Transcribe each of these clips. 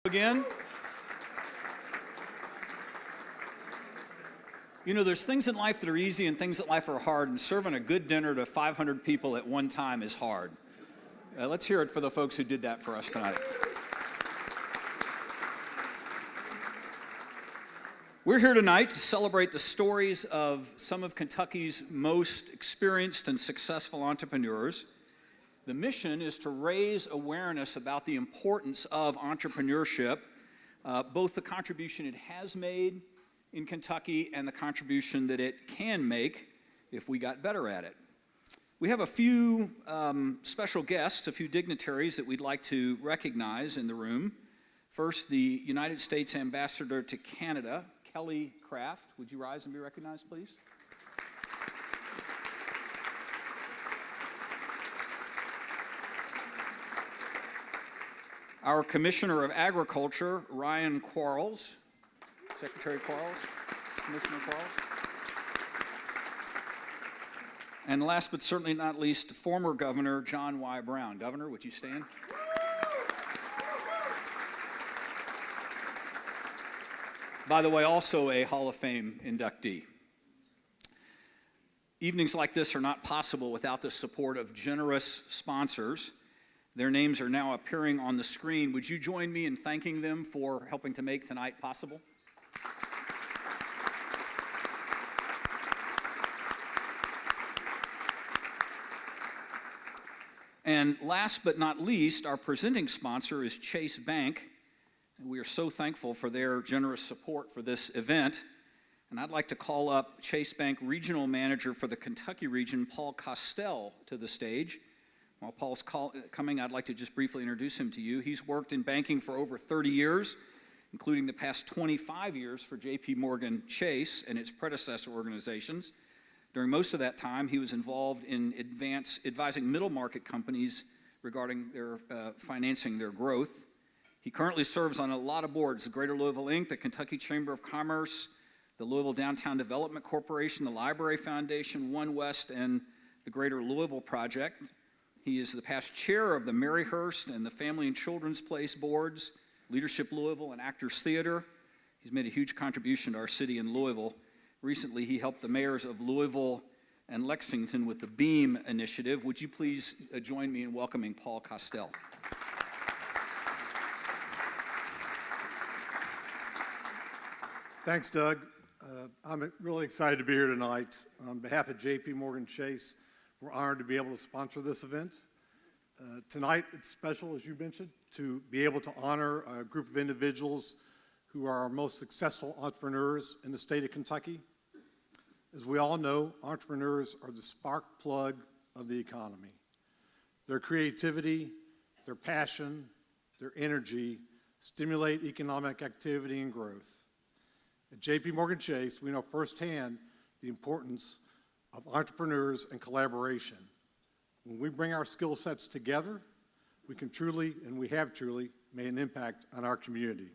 Again. You know, there's things in life that are easy and things in life are hard, and serving a good dinner to 500 people at one time is hard. Let's hear it for the folks who did that for us tonight. We're here tonight to celebrate the stories of some of Kentucky's most experienced and successful entrepreneurs. The mission is to raise awareness about the importance of entrepreneurship, both the contribution it has made in Kentucky and the contribution that it can make if we got better at it. We have a few special guests, a few dignitaries that we'd like to recognize in the room. First, the United States Ambassador to Canada, Kelly Craft. Would you rise and be recognized, please? Our Commissioner of Agriculture, Ryan Quarles. Secretary Quarles, Commissioner Quarles. And last but certainly not least, former Governor John Y. Brown. Governor, would you stand? By the way, also a Hall of Fame inductee. Evenings like this are not possible without the support of generous sponsors. Their names are now appearing on the screen. Would you join me in thanking them for helping to make tonight possible? And last but not least, our presenting sponsor is Chase Bank. And we are so thankful for their generous support for this event. And I'd like to call up Chase Bank Regional Manager for the Kentucky region, Paul Costell, to the stage. While Paul's coming, I'd like to just briefly introduce him to you. He's worked in banking for over 30 years, including the past 25 years for J.P. Morgan Chase and its predecessor organizations. During most of that time, he was involved in advising middle market companies regarding their financing their growth. He currently serves on a lot of boards: the Greater Louisville Inc., the Kentucky Chamber of Commerce, the Louisville Downtown Development Corporation, the Library Foundation, One West, and the Greater Louisville Project. He is the past chair of the Maryhurst and the Family and Children's Place boards, Leadership Louisville, and Actors Theater. He's made a huge contribution to our city in Louisville. Recently, he helped the mayors of Louisville and Lexington with the BEAM initiative. Would you please join me in welcoming Paul Costell? Thanks, Doug. I'm really excited to be here tonight. On behalf of J.P. Morgan Chase, we're honored to be able to sponsor this event. Tonight, it's special, as you mentioned, to be able to honor a group of individuals who are our most successful entrepreneurs in the state of Kentucky. As we all know, entrepreneurs are the spark plug of the economy. Their creativity, their passion, their energy stimulate economic activity and growth. At J.P. Morgan Chase, we know firsthand the importance of entrepreneurs and collaboration. When we bring our skill sets together, we can truly, and we have truly, made an impact on our community.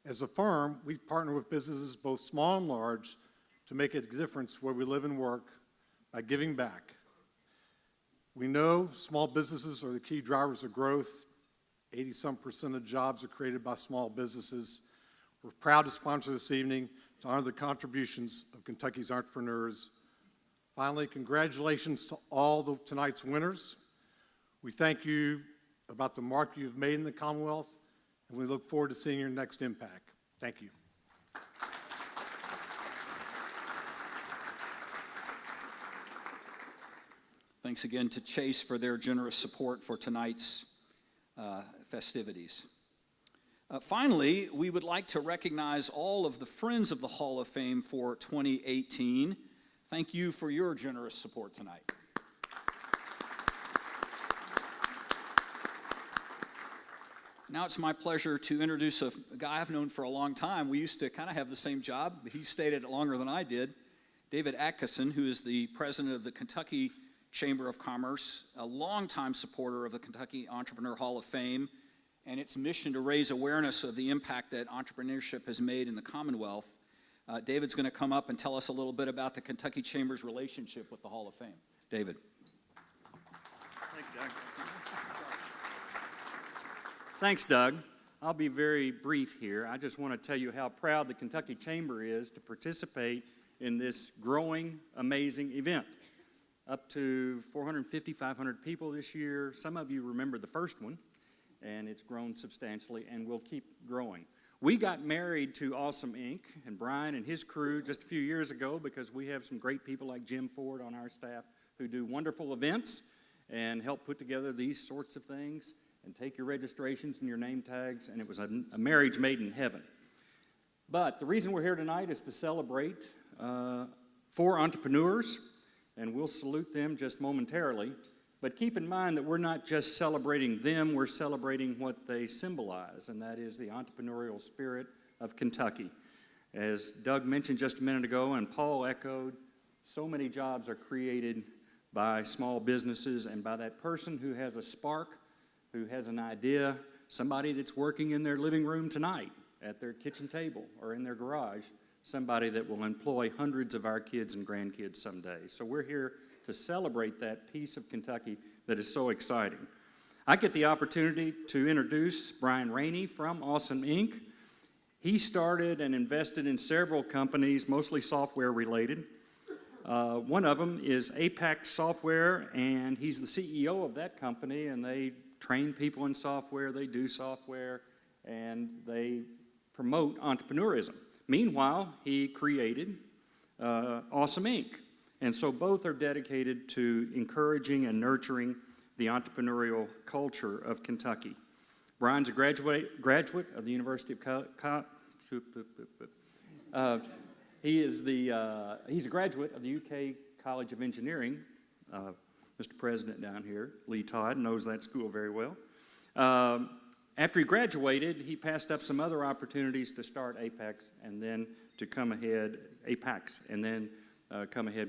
As a firm, we've partnered with businesses, both small and large, to make a difference where we live and work by giving back. We know small businesses are the key drivers of growth. 80-some% of jobs are created by small businesses. We're proud to sponsor this evening to honor the contributions of Kentucky's entrepreneurs. Finally, congratulations to all tonight's winners. We thank you about the mark you've made in the Commonwealth, and we look forward to seeing your next impact. Thank you. Thanks again to Chase for their generous support for tonight's festivities. Finally, we would like to recognize all of the Friends of the Hall of Fame for 2018. Thank you for your generous support tonight. Now it's my pleasure to introduce a guy I've known for a long time. We used to kind of have the same job. He stayed at it longer than I did. David Atkinson, who is the president of the Kentucky Chamber of Commerce, a longtime supporter of the Kentucky Entrepreneur Hall of Fame and its mission to raise awareness of the impact that entrepreneurship has made in the Commonwealth. David's going to come up and tell us a little bit about the Kentucky Chamber's relationship with the Hall of Fame. David. Thanks, Doug. Thanks, Doug. I'll be very brief here. I just want to tell you how proud the Kentucky Chamber is to participate in this growing, amazing event. Up to 450, 500 people this year. Some of you remember the first one, and it's grown substantially and will keep growing. We got married to Awesome Inc. and Brian and his crew just a few years ago because we have some great people like Jim Ford on our staff who do wonderful events and help put together these sorts of things and take your registrations and your name tags, and it was a marriage made in heaven. But the reason we're here tonight is to celebrate 4 entrepreneurs, and we'll salute them just momentarily. But keep in mind that we're not just celebrating them, we're celebrating what they symbolize, and that is the entrepreneurial spirit of Kentucky. As Doug mentioned just a minute ago, and Paul echoed, so many jobs are created by small businesses and by that person who has a spark, who has an idea, somebody that's working in their living room tonight, at their kitchen table, or in their garage, somebody that will employ hundreds of our kids and grandkids someday. So we're here to celebrate that piece of Kentucky that is so exciting. I get the opportunity to introduce Brian Rainey from Awesome Inc. He started and invested in several companies, mostly software related. One of them is Apex Software, and he's the CEO of that company, and they train people in software, they do software, and they promote entrepreneurism. Meanwhile, he created Awesome Inc. And so both are dedicated to encouraging and nurturing the entrepreneurial culture of Kentucky. Brian's a graduate of the University of he's a graduate of the UK College of Engineering. Mr. President down here, Lee Todd, knows that school very well. After he graduated, he passed up some other opportunities to start Apex and then to come ahead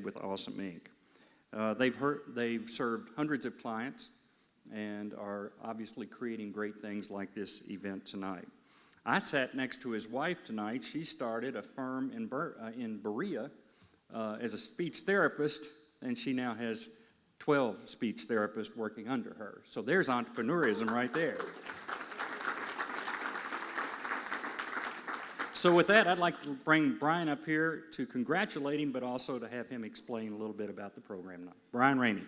with Awesome Inc. They've served hundreds of clients and are obviously creating great things like this event tonight. I sat next to his wife tonight. She started a firm in Berea as a speech therapist, and she now has 12 speech therapists working under her. So there's entrepreneurism right there. So with that, I'd like to bring Brian up here to congratulate him, but also to have him explain a little bit about the program now. Brian Rainey.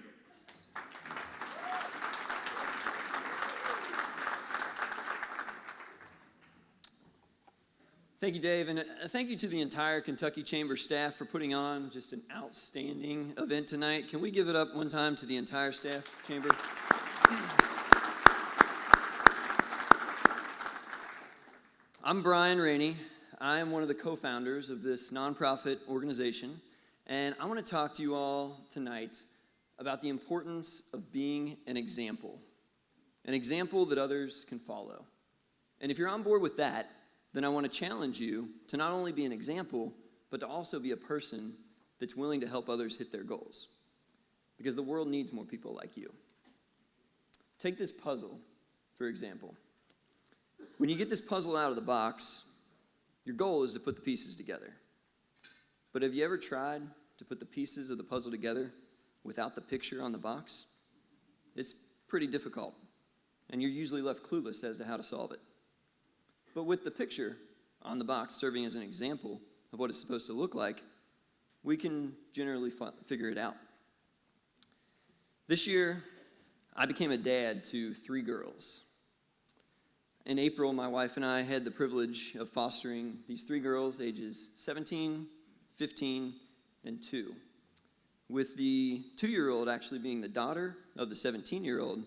Thank you, Dave, and thank you to the entire Kentucky Chamber staff for putting on just an outstanding event tonight. Can we give it up one time to the entire staff, Chamber? I'm Brian Rainey. I am one of the co-founders of this nonprofit organization, and I want to talk to you all tonight about the importance of being an example that others can follow. And if you're on board with that, then I want to challenge you to not only be an example, but to also be a person that's willing to help others hit their goals. Because the world needs more people like you. Take this puzzle, for example. When you get this puzzle out of the box, your goal is to put the pieces together. But have you ever tried to put the pieces of the puzzle together without the picture on the box? It's pretty difficult, and you're usually left clueless as to how to solve it. But with the picture on the box serving as an example of what it's supposed to look like, we can generally figure it out. This year, I became a dad to 3 girls. In April, my wife and I had the privilege of fostering these 3 girls, ages 17, 15, and 2. With the 2-year-old actually being the daughter of the 17-year-old,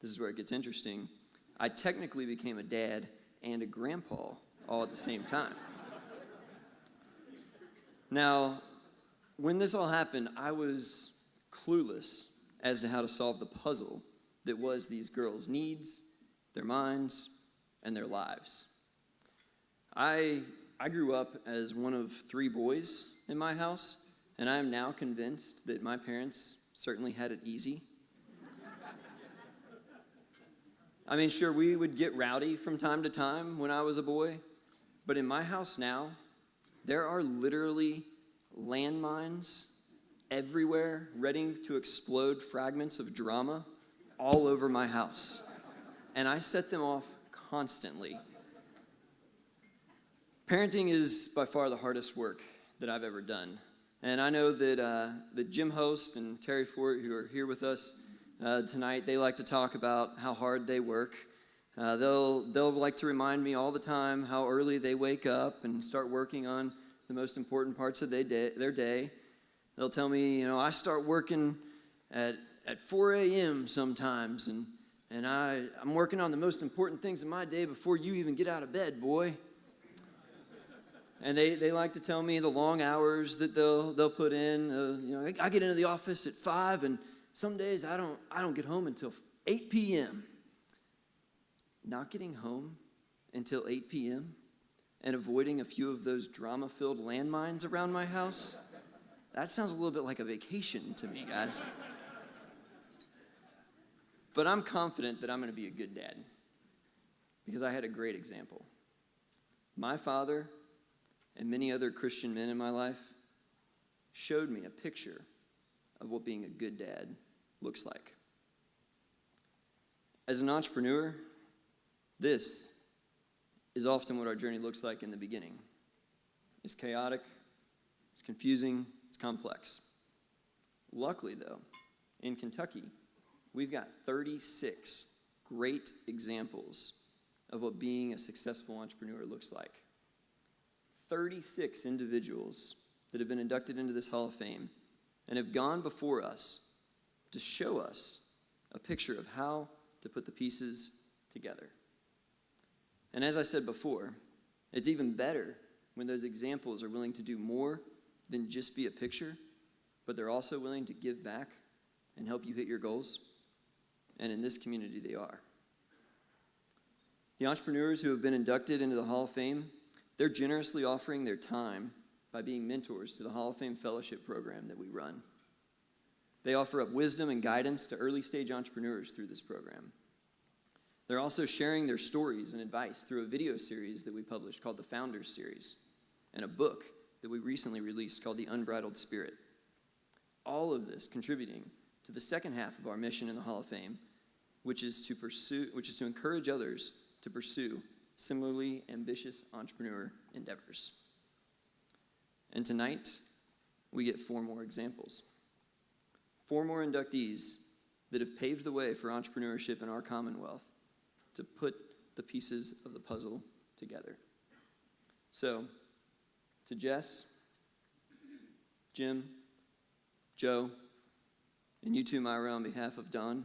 this is where it gets interesting, I technically became a dad and a grandpa all at the same time. Now, when this all happened, I was clueless as to how to solve the puzzle that was these girls' needs, their minds, and their lives. I grew up as one of 3 boys in my house, and I am now convinced that my parents certainly had it easy. I mean, sure, we would get rowdy from time to time when I was a boy, but in my house now, there are literally landmines everywhere, ready to explode fragments of drama all over my house. And I set them off constantly Parenting is by far the hardest work that I've ever done. And I know that Jim Host and Terry Fort, who are here with us tonight, they like to talk about how hard they work. They'll like to remind me all the time how early they wake up and start working on the most important parts of their day. They'll tell me, I start working at 4 a.m. sometimes, and I'm working on the most important things in my day before you even get out of bed, boy. And they like to tell me the long hours that they'll put in. I get into the office at 5, and some days I don't get home until 8 p.m. Not getting home until 8 p.m. and avoiding a few of those drama-filled landmines around my house, that sounds a little bit like a vacation to me, guys. But I'm confident that I'm going to be a good dad because I had a great example. My father and many other Christian men in my life showed me a picture of what being a good dad looks like. As an entrepreneur, this is often what our journey looks like in the beginning. It's chaotic, it's confusing, it's complex. Luckily, though, in Kentucky, we've got 36 great examples of what being a successful entrepreneur looks like. 36 individuals that have been inducted into this Hall of Fame and have gone before us to show us a picture of how to put the pieces together. And as I said before, it's even better when those examples are willing to do more than just be a picture, but they're also willing to give back and help you hit your goals. And in this community, they are. The entrepreneurs who have been inducted into the Hall of Fame, they're generously offering their time by being mentors to the Hall of Fame Fellowship program that we run. They offer up wisdom and guidance to early-stage entrepreneurs through this program. They're also sharing their stories and advice through a video series that we published called the Founders Series and a book that we recently released called The Unbridled Spirit. All of this contributing to the second half of our mission in the Hall of Fame, which is to encourage others to pursue similarly ambitious entrepreneur endeavors. And tonight, we get 4 more examples. 4 more inductees that have paved the way for entrepreneurship in our Commonwealth to put the pieces of the puzzle together. So, to Jess, Jim, Joe, and you too, Myra, on behalf of Don,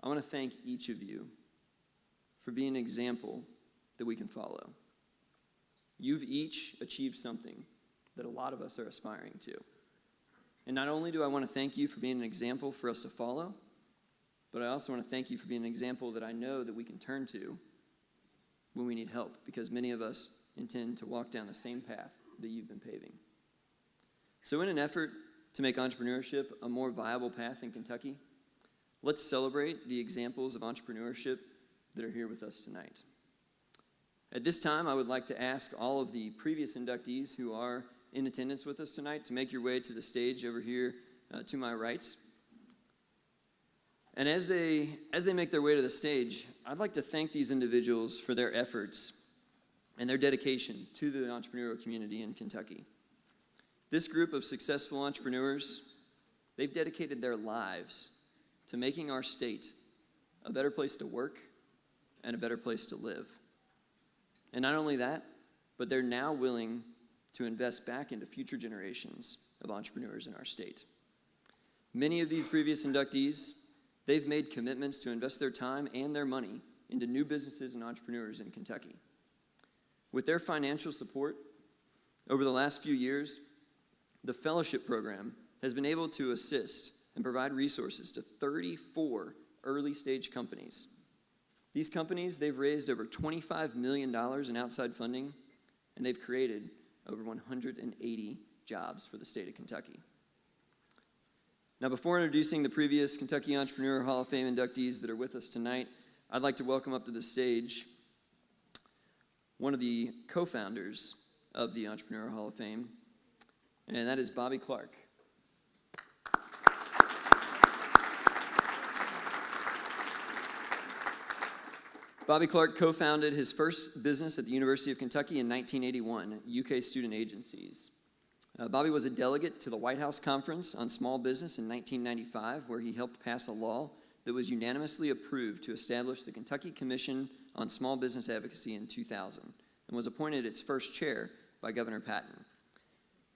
I want to thank each of you for being an example that we can follow. You've each achieved something that a lot of us are aspiring to. And not only do I want to thank you for being an example for us to follow, but I also want to thank you for being an example that I know that we can turn to when we need help, because many of us intend to walk down the same path that you've been paving. So in an effort to make entrepreneurship a more viable path in Kentucky, let's celebrate the examples of entrepreneurship that are here with us tonight. At this time, I would like to ask all of the previous inductees who are in attendance with us tonight to make your way to the stage over here to my right. And as they make their way to the stage, I'd like to thank these individuals for their efforts and their dedication to the entrepreneurial community in Kentucky. This group of successful entrepreneurs, they've dedicated their lives to making our state a better place to work and a better place to live. And not only that, but they're now willing to invest back into future generations of entrepreneurs in our state. Many of these previous inductees, they've made commitments to invest their time and their money into new businesses and entrepreneurs in Kentucky. With their financial support, over the last few years, the fellowship program has been able to assist and provide resources to 34 early-stage companies. These companies, they've raised over $25 million in outside funding, and they've created over 180 jobs for the state of Kentucky. Now, before introducing the previous Kentucky Entrepreneur Hall of Fame inductees that are with us tonight, I'd like to welcome up to the stage one of the co-founders of the Entrepreneur Hall of Fame, and that is Bobby Clark. Bobby Clark co-founded his first business at the University of Kentucky in 1981, UK Student Agencies. Bobby was a delegate to the White House Conference on Small Business in 1995, where he helped pass a law that was unanimously approved to establish the Kentucky Commission on Small Business Advocacy in 2000, and was appointed its first chair by Governor Patton.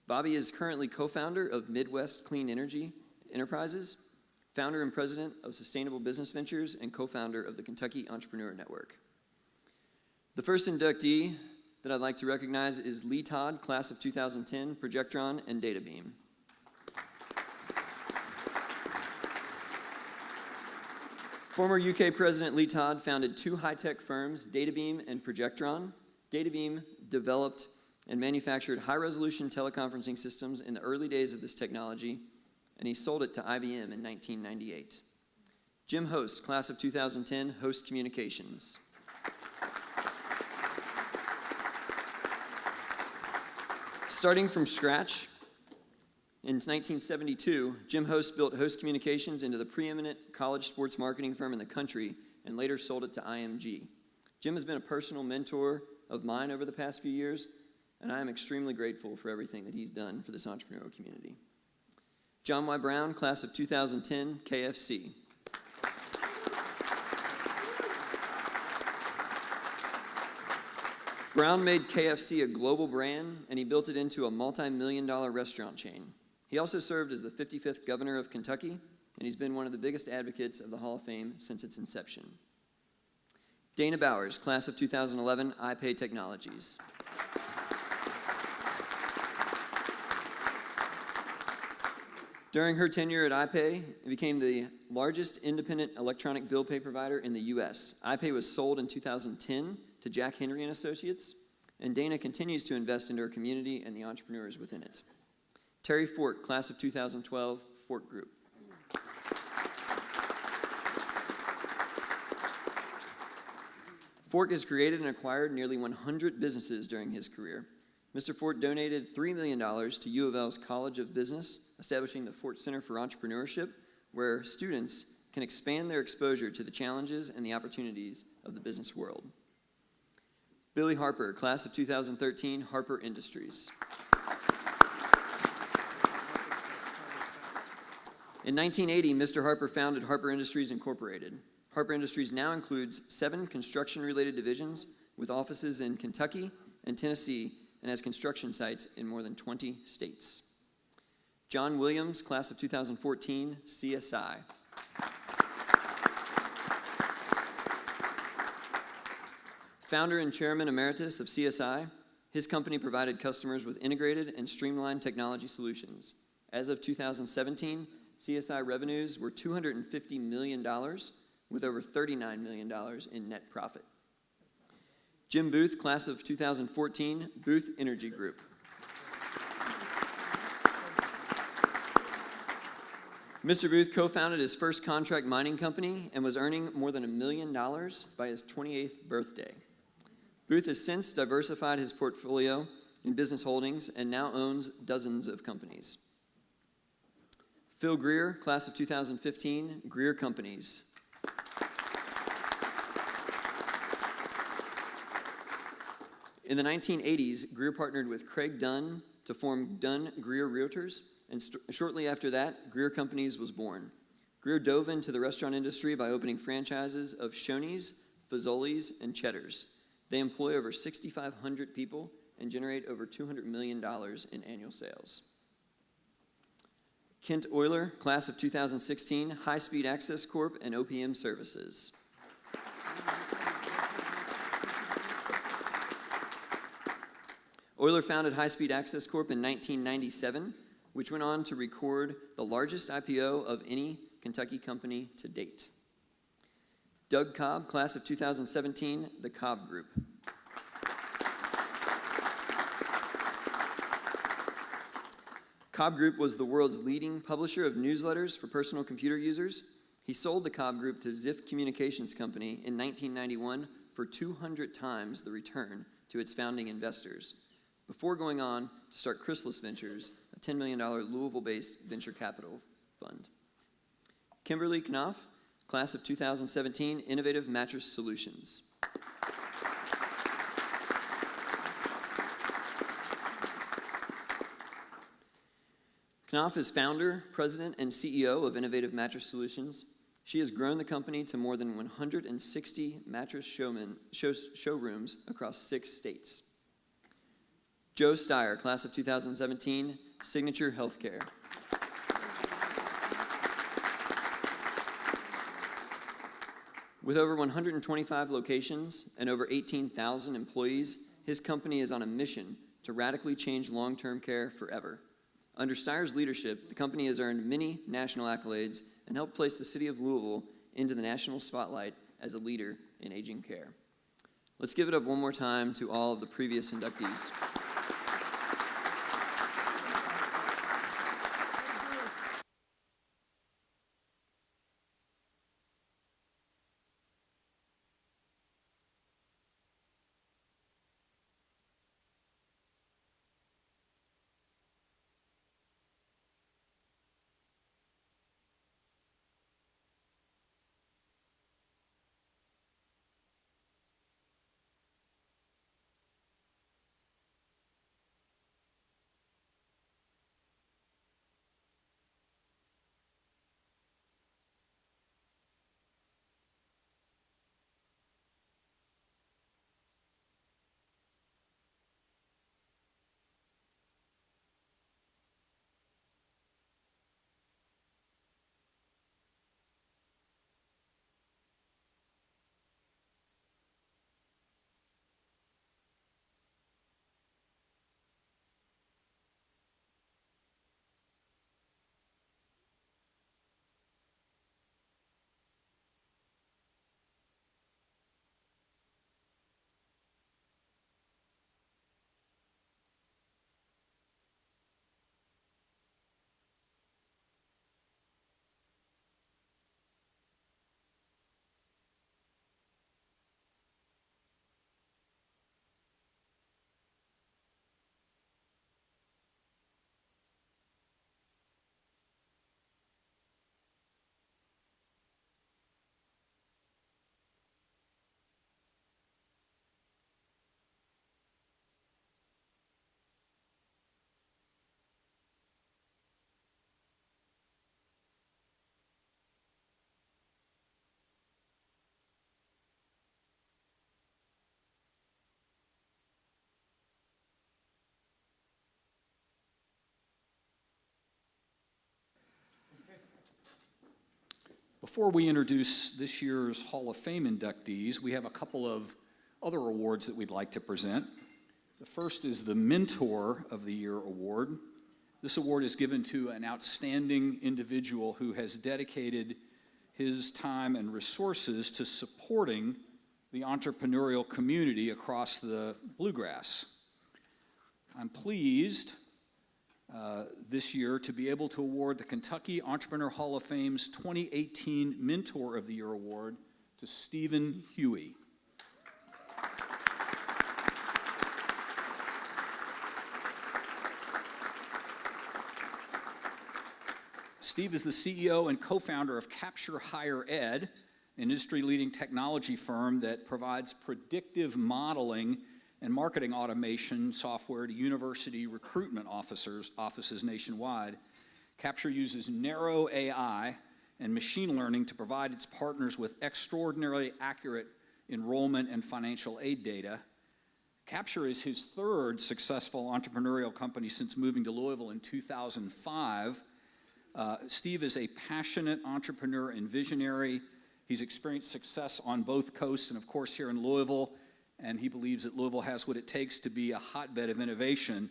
Bobby is currently co-founder of Midwest Clean Energy Enterprises, founder and president of Sustainable Business Ventures, and co-founder of the Kentucky Entrepreneur Network. The first inductee that I'd like to recognize is Lee Todd, class of 2010, Projectron and DataBeam. Former UK President Lee Todd founded two high-tech firms, DataBeam and Projectron. DataBeam developed and manufactured high-resolution teleconferencing systems in the early days of this technology, and he sold it to IBM in 1998. Jim Host, class of 2010, Host Communications. Starting from scratch, in 1972, Jim Host built Host Communications into the preeminent college sports marketing firm in the country and later sold it to IMG. Jim has been a personal mentor of mine over the past few years, and I am extremely grateful for everything that he's done for this entrepreneurial community. John Y. Brown, class of 2010, KFC. Brown made KFC a global brand, and he built it into a multi-million-dollar restaurant chain. He also served as the 55th governor of Kentucky, and he's been one of the biggest advocates of the Hall of Fame since its inception. Dana Bowers, class of 2011, iPay Technologies. During her tenure at iPay, it became the largest independent electronic bill pay provider in the U.S. iPay was sold in 2010 to Jack Henry & Associates, and Dana continues to invest into her community and the entrepreneurs within it. Terry Fork, class of 2012, Fork Group. Fork has created and acquired nearly 100 businesses during his career. Mr. Fort donated $3 million to U of L's College of Business, establishing the Fort Center for Entrepreneurship, where students can expand their exposure to the challenges and the opportunities of the business world. Billy Harper, class of 2013, Harper Industries. In 1980, Mr. Harper founded Harper Industries Incorporated. Harper Industries now includes 7 construction-related divisions with offices in Kentucky and Tennessee, and has construction sites in more than 20 states. John Williams, class of 2014, CSI. Founder and chairman emeritus of CSI, his company provided customers with integrated and streamlined technology solutions. As of 2017, CSI revenues were $250 million, with over $39 million in net profit. Jim Booth, class of 2014, Booth Energy Group. Mr. Booth co-founded his first contract mining company and was earning more than $1 million by his 28th birthday. Booth has since diversified his portfolio in business holdings and now owns dozens of companies. Phil Greer, class of 2015, Greer Companies. In the 1980s, Greer partnered with Craig Dunn to form Dunn Greer Realtors, and shortly after that, Greer Companies was born. Greer dove into the restaurant industry by opening franchises of Shoney's, Fazoli's, and Cheddar's. They employ over 6,500 people and generate over $200 million in annual sales. Kent Euler, class of 2016, High Speed Access Corp. And OPM Services. Euler founded High Speed Access Corp. In 1997, which went on to record the largest IPO of any Kentucky company to date. Doug Cobb, class of 2017, the Cobb Group. Cobb Group was the world's leading publisher of newsletters for personal computer users. He sold the Cobb Group to Ziff Communications Company in 1991 for 200 times the return to its founding investors, before going on to start Chrysalis Ventures, a $10 million Louisville-based venture capital fund. Kimberly Knopf, class of 2017, Innovative Mattress Solutions. Knopf is founder, president, and CEO of Innovative Mattress Solutions. She has grown the company to more than 160 mattress showrooms across 6 states. Joe Steyer, class of 2017, Signature Healthcare. With over 125 locations and over 18,000 employees, his company is on a mission to radically change long-term care forever. Under Steyer's leadership, the company has earned many national accolades and helped place the city of Louisville into the national spotlight as a leader in aging care. Let's give it up one more time to all of the previous inductees. Before we introduce this year's Hall of Fame inductees, we have a couple of other awards that we'd like to present. The first is the Mentor of the Year award. This award is given to an outstanding individual who has dedicated his time and resources to supporting the entrepreneurial community across the Bluegrass. I'm pleased this year to be able to award the Kentucky Entrepreneur Hall of Fame's 2018 Mentor of the Year award to Stephen Huey. Steve is the CEO and co-founder of Capture Higher Ed, an industry-leading technology firm that provides predictive modeling and marketing automation software to university recruitment offices nationwide. Capture uses narrow AI and machine learning to provide its partners with extraordinarily accurate enrollment and financial aid data. Capture is his third successful entrepreneurial company since moving to Louisville in 2005. Steve is a passionate entrepreneur and visionary. He's experienced success on both coasts and, of course, here in Louisville, and he believes that Louisville has what it takes to be a hotbed of innovation.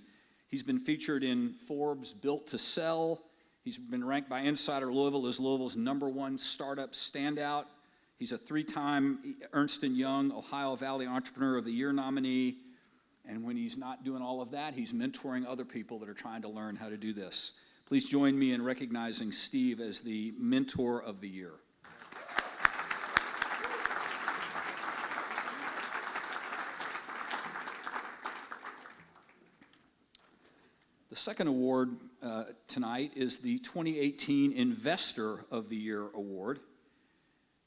He's been featured in Forbes' Built to Sell. He's been ranked by Insider Louisville as Louisville's #1 startup standout. He's a 3-time Ernst & Young Ohio Valley Entrepreneur of the Year nominee. And when he's not doing all of that, he's mentoring other people that are trying to learn how to do this. Please join me in recognizing Steve as the Mentor of the Year. The second award tonight is the 2018 Investor of the Year award.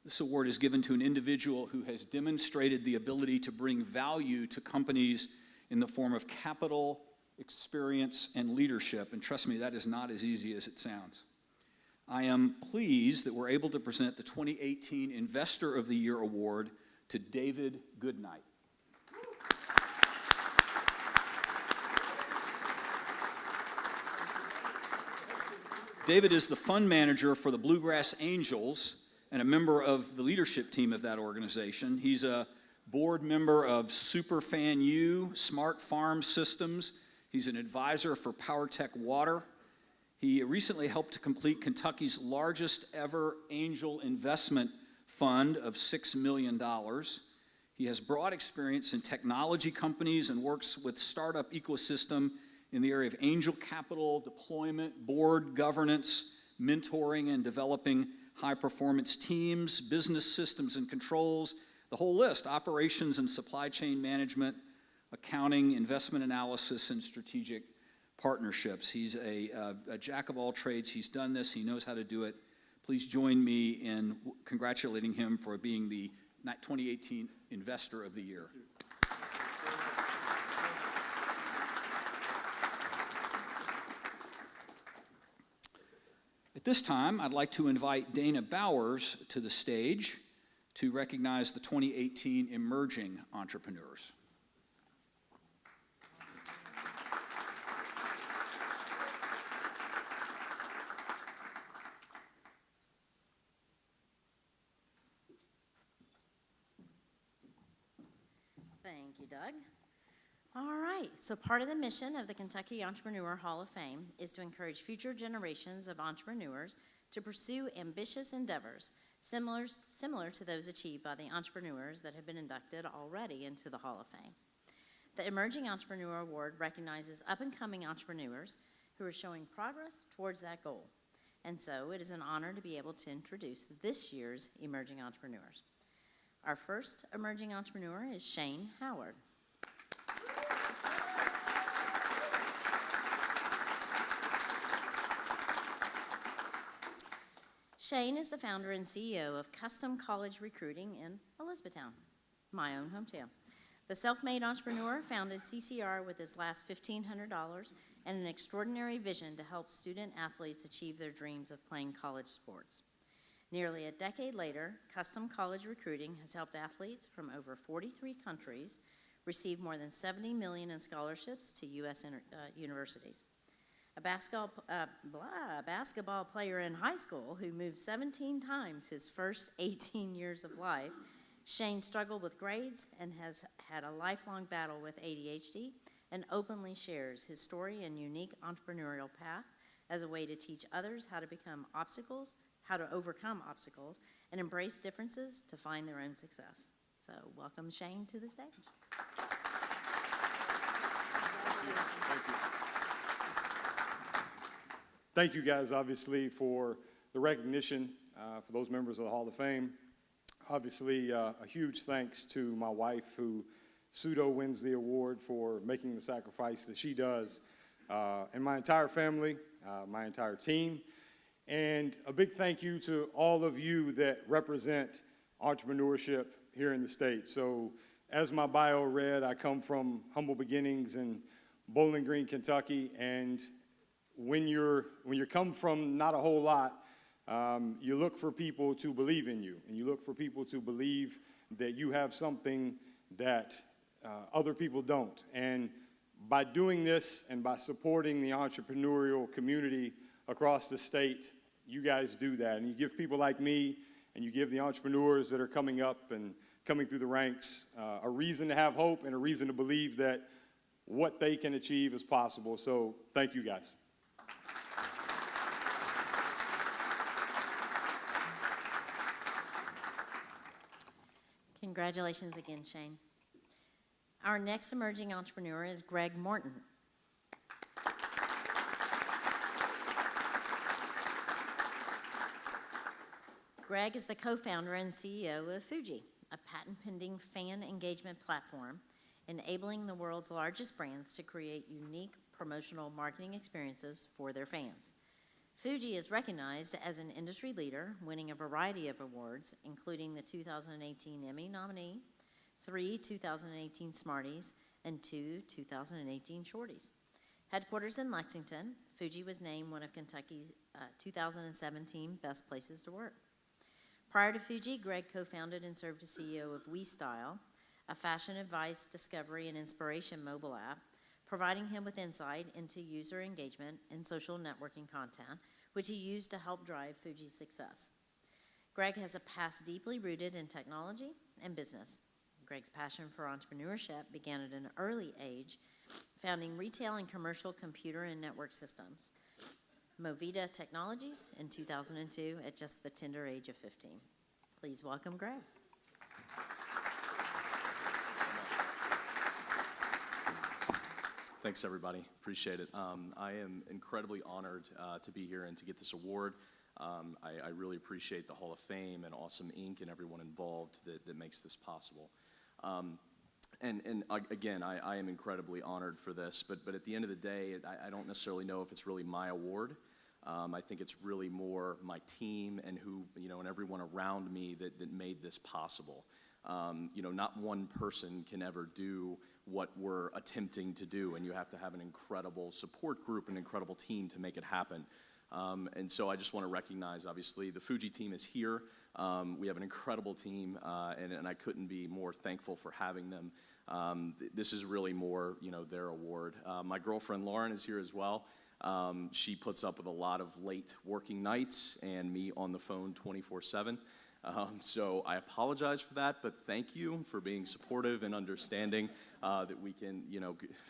This award is given to an individual who has demonstrated the ability to bring value to companies in the form of capital, experience, and leadership. And trust me, that is not as easy as it sounds. I am pleased that we're able to present the 2018 Investor of the Year Award to David Goodnight. David is the fund manager for the Bluegrass Angels and a member of the leadership team of that organization. He's a board member of Superfan U, Smart Farm Systems. He's an advisor for PowerTech Water. He recently helped to complete Kentucky's largest ever angel investment fund of $6 million. He has broad experience in technology companies and works with startup ecosystem in the area of angel capital, deployment, board governance, mentoring, and developing high-performance teams, business systems and controls, the whole list, operations and supply chain management, accounting, investment analysis, and strategic partnerships. He's a jack of all trades. He's done this. He knows how to do it. Please join me in congratulating him for being the 2018 Investor of the Year. At this time, I'd like to invite Dana Bowers to the stage to recognize the 2018 Emerging Entrepreneurs. Thank you, Doug. All right, so part of the mission of the Kentucky Entrepreneur Hall of Fame is to encourage future generations of entrepreneurs to pursue ambitious endeavors similar to those achieved by the entrepreneurs that have been inducted already into the Hall of Fame. The Emerging Entrepreneur Award recognizes up-and-coming entrepreneurs who are showing progress towards that goal. And so it is an honor to be able to introduce this year's Emerging Entrepreneurs. Our first emerging entrepreneur is Shane Howard. Shane is the founder and CEO of Custom College Recruiting in Elizabethtown, my own hometown. The self-made entrepreneur founded CCR with his last $1,500 and an extraordinary vision to help student athletes achieve their dreams of playing college sports. Nearly a decade later, Custom College Recruiting has helped athletes from over 43 countries receive more than $70 million in scholarships to U.S. universities. A basketball player in high school who moved 17 times his first 18 years of life, Shane struggled with grades and has had a lifelong battle with ADHD and openly shares his story and unique entrepreneurial path as a way to teach others how to overcome obstacles and embrace differences to find their own success. So welcome Shane to the stage. Thank you guys, obviously, for the recognition for those members of the Hall of Fame. Obviously, a huge thanks to my wife, who pseudo wins the award for making the sacrifice that she does, and my entire family, my entire team. And a big thank you to all of you that represent entrepreneurship here in the state. So as my bio read, I come from humble beginnings in Bowling Green, Kentucky, and when you come from not a whole lot, you look for people to believe in you, and you look for people to believe that you have something that other people don't. And by doing this and by supporting the entrepreneurial community across the state, you guys do that. And you give people like me, and you give the entrepreneurs that are coming up and coming through the ranks a reason to have hope and a reason to believe that what they can achieve is possible. So thank you guys. Congratulations again, Shane. Our next emerging entrepreneur is Greg Morton. Greg is the co-founder and CEO of Fuji, a patent-pending fan engagement platform enabling the world's largest brands to create unique promotional marketing experiences for their fans. Fuji is recognized as an industry leader, winning a variety of awards, including the 2018 Emmy nominee, 3 2018 Smarties, and 2 2018 Shorties. Headquarters in Lexington, Fuji was named one of Kentucky's 2017 Best Places to Work. Prior to Fuji, Greg co-founded and served as CEO of WeStyle, a fashion advice, discovery, and inspiration mobile app, providing him with insight into user engagement and social networking content, which he used to help drive Fuji's success. Greg has a past deeply rooted in technology and business. Greg's passion for entrepreneurship began at an early age, founding retail and commercial computer and network systems, Movida Technologies in 2002 at just the tender age of 15. Please welcome Greg. Thanks, everybody. Appreciate it. I am incredibly honored to be here and to get this award. I really appreciate the Hall of Fame and Awesome Inc. and everyone involved that makes this possible. Again, I am incredibly honored for this, but at the end of the day, I don't necessarily know if it's really my award. I think it's really more my team and and everyone around me that made this possible. Not one person can ever do what we're attempting to do, and you have to have an incredible support group, an incredible team to make it happen. And so I just want to recognize, obviously, the Fuji team is here. We have an incredible team, and I couldn't be more thankful for having them. This is really more, their award. My girlfriend, Lauren, is here as well. She puts up with a lot of late working nights and me on the phone 24/7. So I apologize for that, but thank you for being supportive and understanding that we can,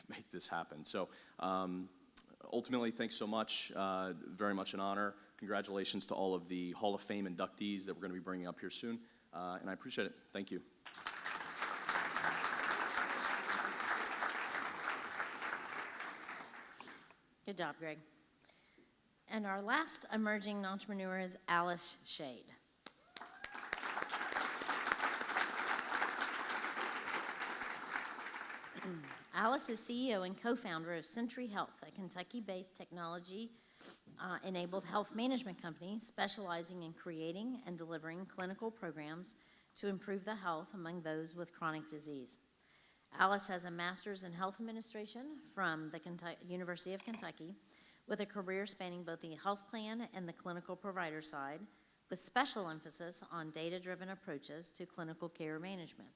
make this happen. So ultimately, thanks so much. Very much an honor. Congratulations to all of the Hall of Fame inductees that we're going to be bringing up here soon. And I appreciate it. Thank you. Good job, Greg. And our last emerging entrepreneur is Alice Shade. Alice is CEO and co-founder of Century Health, a Kentucky-based technology-enabled health management company specializing in creating and delivering clinical programs to improve the health among those with chronic disease. Alice has a master's in health administration from the University of Kentucky, with a career spanning both the health plan and the clinical provider side, with special emphasis on data-driven approaches to clinical care management.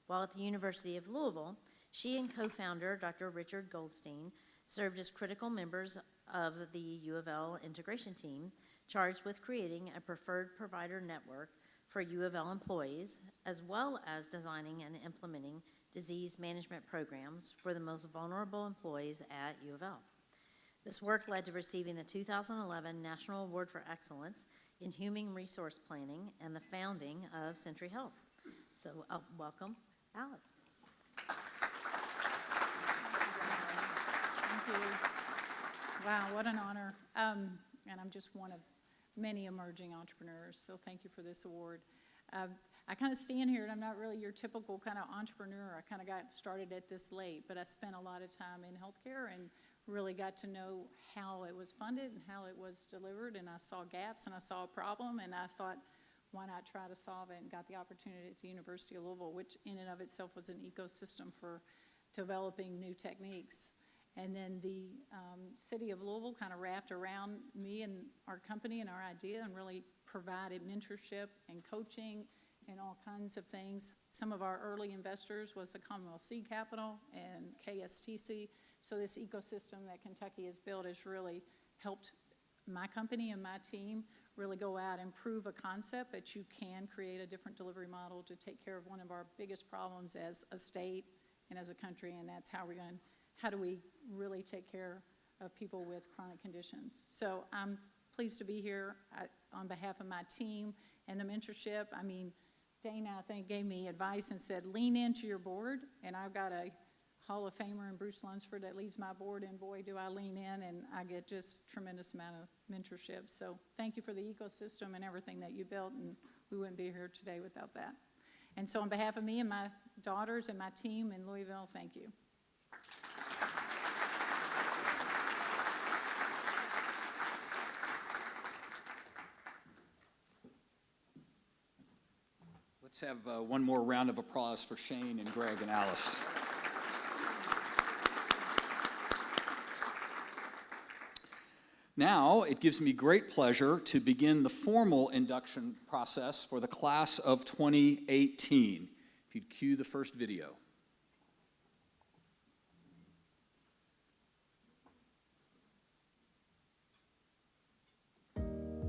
While at the University of Louisville, she and co-founder Dr. Richard Goldstein served as critical members of the U of L integration team, charged with creating a preferred provider network for U of L employees, as well as designing and implementing disease management programs for the most vulnerable employees at U of L. This work led to receiving the 2011 National Award for Excellence in Human Resource Planning and the founding of Century Health. So welcome, Alice. Thank you. Wow, what an honor. And I'm just one of many emerging entrepreneurs, so thank you for this award. I kind of stand here, and I'm not really your typical kind of entrepreneur. I kind of got started at this late, but I spent a lot of time in healthcare and really got to know how it was funded and how it was delivered, and I saw gaps and I saw a problem, and I thought, why not try to solve it, and got the opportunity at the University of Louisville, which in and of itself was an ecosystem for developing new techniques. And then the city of Louisville kind of wrapped around me and our company and our idea and really provided mentorship and coaching and all kinds of things. Some of our early investors was the Commonwealth Seed Capital and KSTC. So this ecosystem that Kentucky has built has really helped my company and my team really go out and prove a concept that you can create a different delivery model to take care of one of our biggest problems as a state and as a country, and that's how do we really take care of people with chronic conditions. So I'm pleased to be here on behalf of my team and the mentorship. I mean, Dana, I think, gave me advice and said, lean into your board, and I've got a Hall of Famer in Bruce Lunsford that leads my board, and boy, do I lean in, and I get just tremendous amount of mentorship. So thank you for the ecosystem and everything that you built, and we wouldn't be here today without that. And so on behalf of me and my daughters and my team in Louisville, thank you. Let's have one more round of applause for Shane and Greg and Alice. Now, it gives me great pleasure to begin the formal induction process for the class of 2018. If you'd cue the first video.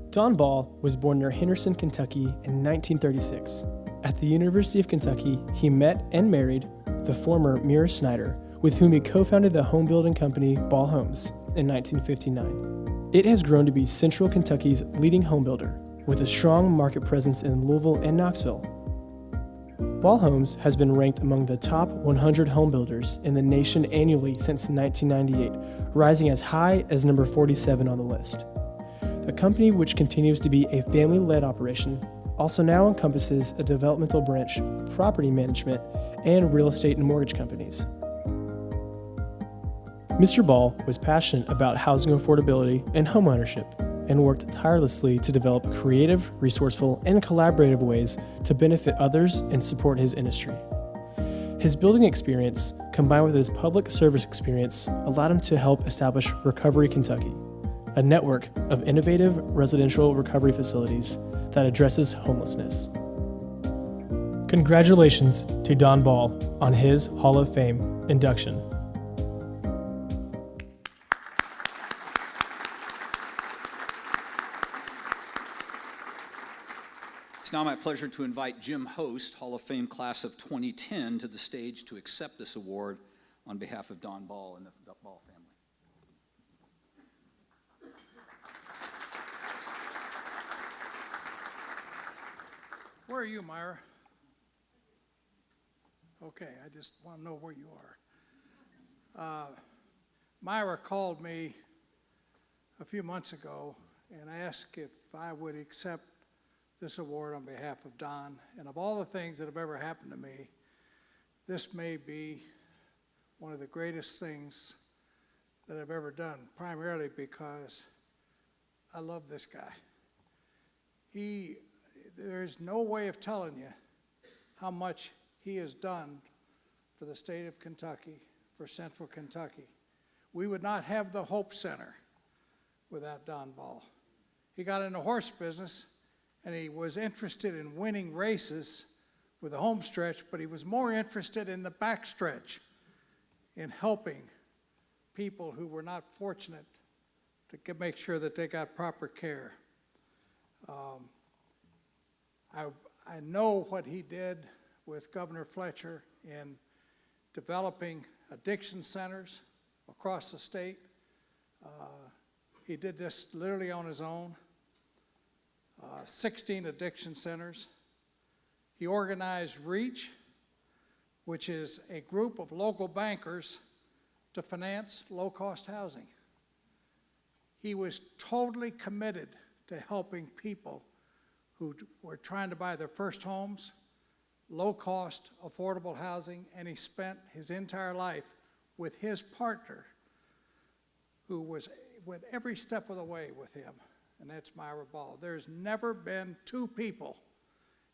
Don Ball was born near Henderson, Kentucky in 1936. At the University of Kentucky, he met and married the former Mira Snyder, with whom he co-founded the home building company Ball Homes in 1959. It has grown to be Central Kentucky's leading home builder, with a strong market presence in Louisville and Knoxville. Ball Homes has been ranked among the top 100 home builders in the nation annually since 1998, rising as high as number 47 on the list. The company, which continues to be a family-led operation, also now encompasses a developmental branch, property management, and real estate and mortgage companies. Mr. Ball was passionate about housing affordability and homeownership, and worked tirelessly to develop creative, resourceful, and collaborative ways to benefit others and support his industry. His building experience, combined with his public service experience, allowed him to help establish Recovery Kentucky, a network of innovative residential recovery facilities that addresses homelessness. Congratulations to Don Ball on his Hall of Fame induction. It's now my pleasure to invite Jim Host, Hall of Fame class of 2010, to the stage to accept this award on behalf of Don Ball and the Ball family. Where are you, Myra? Okay, I just want to know where you are. Myra called me a few months ago and asked if I would accept this award on behalf of Don. And of all the things that have ever happened to me, this may be one of the greatest things that I've ever done, primarily because I love this guy. There's no way of telling you how much he has done for the state of Kentucky, for Central Kentucky. We would not have the Hope Center without Don Ball. He got in the horse business, and he was interested in winning races with the home stretch, but he was more interested in the back stretch, in helping people who were not fortunate to make sure that they got proper care. I know what he did with Governor Fletcher in developing addiction centers across the state. He did this literally on his own. 16 addiction centers. He organized REACH, which is a group of local bankers to finance low-cost housing. He was totally committed to helping people who were trying to buy their first homes, low-cost, affordable housing, and he spent his entire life with his partner, who went every step of the way with him, and that's Myra Ball. There's never been two people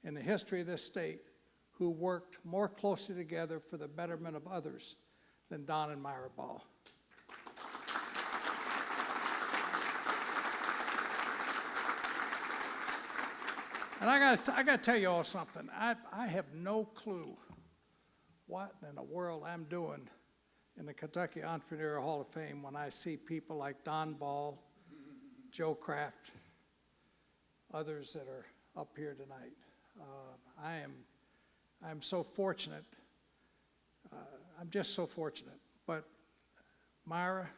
in the history of this state who worked more closely together for the betterment of others than Don and Myra Ball. And I got to tell you all something. I have no clue what in the world I'm doing in the Kentucky Entrepreneurial Hall of Fame when I see people like Don Ball, Joe Kraft, others that are up here tonight. I'm so fortunate. I'm just so fortunate. But Myra,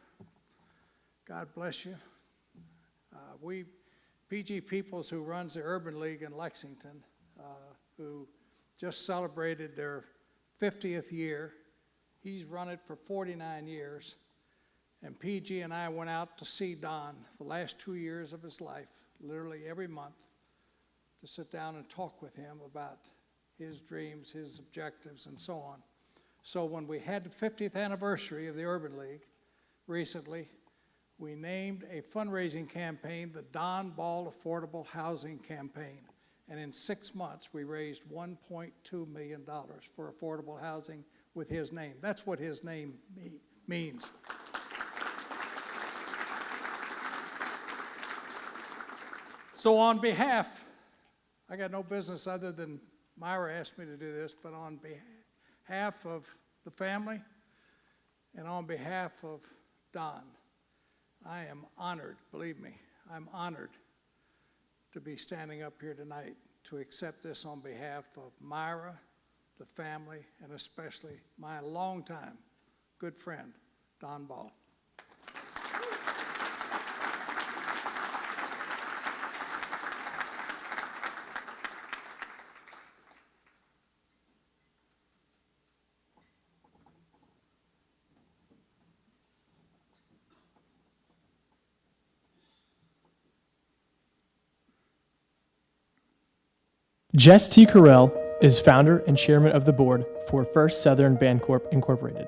God bless you. PG Peoples, who runs the Urban League in Lexington, who just celebrated their 50th year. He's run it for 49 years. And PG and I went out to see Don the last 2 years of his life, literally every month, to sit down and talk with him about his dreams, his objectives, and so on. So when we had the 50th anniversary of the Urban League recently, we named a fundraising campaign the Don Ball Affordable Housing Campaign. And in 6 months, we raised $1.2 million for affordable housing with his name. That's what his name means. So on behalf, I got no business other than Myra asked me to do this, but on behalf of the family and on behalf of Don, I am honored, believe me, I'm honored to be standing up here tonight to accept this on behalf of Myra, the family, and especially my longtime good friend, Don Ball. Jess T. Carell is founder and chairman of the board for First Southern Bancorp Incorporated.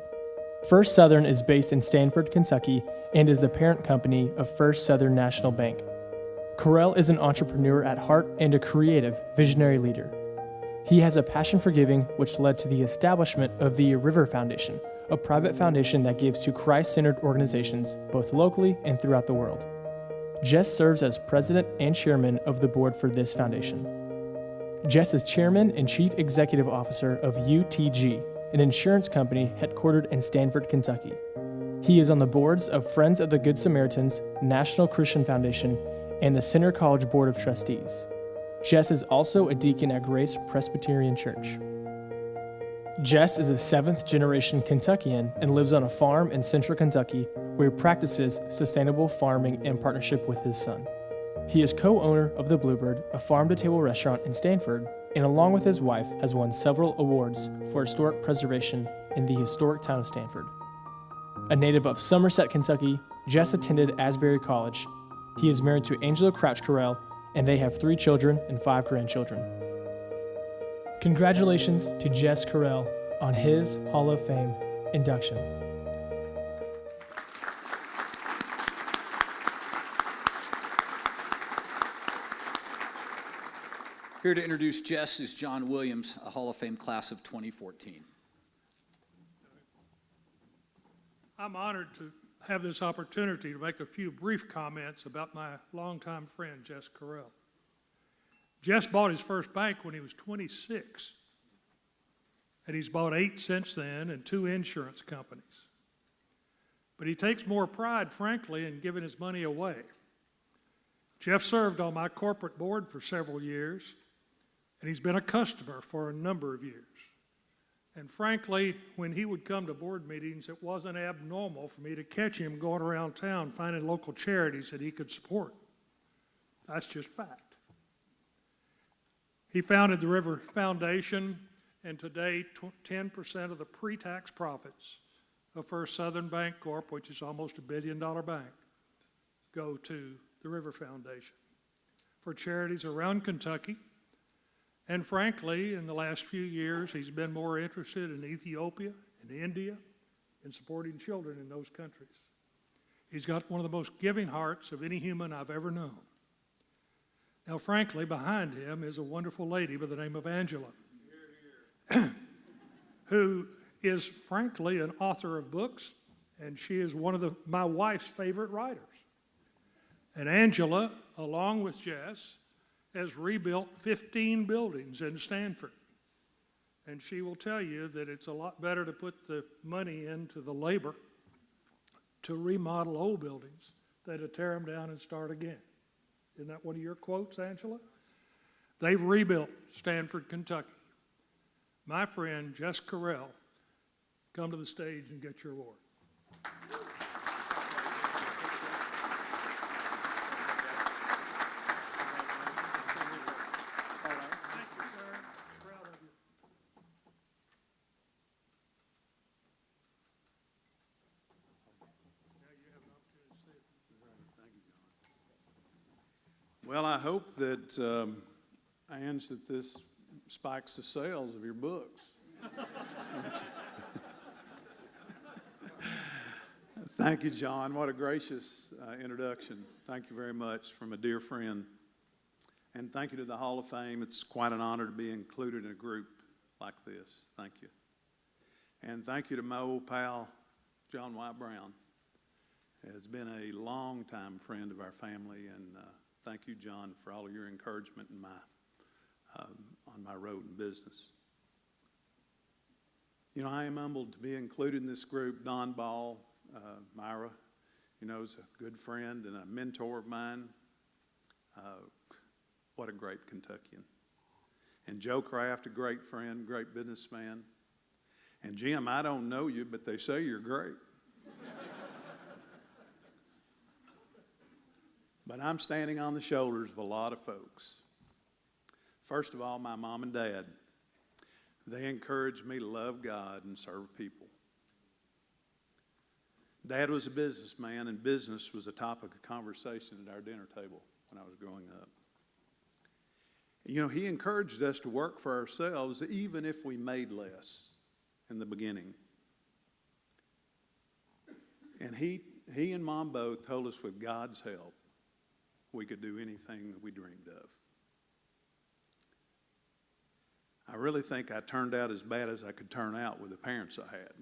First Southern is based in Stanford, Kentucky, and is the parent company of First Southern National Bank. Carell is an entrepreneur at heart and a creative, visionary leader. He has a passion for giving, which led to the establishment of the River Foundation, a private foundation that gives to Christ-centered organizations both locally and throughout the world. Jess serves as president and chairman of the board for this foundation. Jess is chairman and chief executive officer of UTG, an insurance company headquartered in Stanford, Kentucky. He is on the boards of Friends of the Good Samaritans, National Christian Foundation, and the Center College Board of Trustees. Jess is also a deacon at Grace Presbyterian Church. Jess is a seventh-generation Kentuckian and lives on a farm in central Kentucky where he practices sustainable farming in partnership with his son. He is co-owner of The Bluebird, a farm-to-table restaurant in Stanford, and along with his wife has won several awards for historic preservation in the historic town of Stanford. A native of Somerset, Kentucky, Jess attended Asbury College. He is married to Angela Crouch Carell, and they have 3 children and 5 grandchildren. Congratulations to Jess Carell on his Hall of Fame induction. Here to introduce Jess is John Williams, a Hall of Fame class of 2014. I'm honored to have this opportunity to make a few brief comments about my longtime friend, Jess Carell. Jess bought his first bank when he was 26, and he's bought 8 since then and 2 insurance companies. But he takes more pride, frankly, in giving his money away. Jeff served on my corporate board for several years, and he's been a customer for a number of years. And frankly, when he would come to board meetings, it wasn't abnormal for me to catch him going around town finding local charities that he could support. That's just fact. He founded the River Foundation, and today 10% of the pre-tax profits of First Southern Bancorp, which is almost $1 billion bank, go to the River Foundation for charities around Kentucky. And frankly, in the last few years, he's been more interested in Ethiopia and India and supporting children in those countries. He's got one of the most giving hearts of any human I've ever known. Now, frankly, behind him is a wonderful lady by the name of Angela, who is, frankly, an author of books, and she is one of my wife's favorite writers. And Angela, along with Jess, has rebuilt 15 buildings in Stanford. And she will tell you that it's a lot better to put the money into the labor to remodel old buildings than to tear them down and start again. Isn't that one of your quotes, Angela? They've rebuilt Stanford, Kentucky. My friend, Jess Carell, come to the stage and get your award. Well, I hope that, Ange, that this spikes the sales of your books. Thank you, John. What a gracious introduction. Thank you very much from a dear friend. And thank you to the Hall of Fame. It's quite an honor to be included in a group like this. Thank you. And thank you to my old pal, John White Brown. Has been a longtime friend of our family, and thank you, John, for all of your encouragement in on my road in business. You know, I am humbled to be included in this group. Don Ball, Myra, you know, is a good friend and a mentor of mine. What a great Kentuckian. And Joe Kraft, a great friend, great businessman. And Jim, I don't know you, but they say you're great. But I'm standing on the shoulders of a lot of folks. First of all, my mom and dad. They encouraged me to love God and serve people. Dad was a businessman, and business was a topic of conversation at our dinner table when I was growing up. You know, he encouraged us to work for ourselves even if we made less in the beginning. And he and Mom both told us with God's help, we could do anything that we dreamed of. I really think I turned out as bad as I could turn out with the parents I had.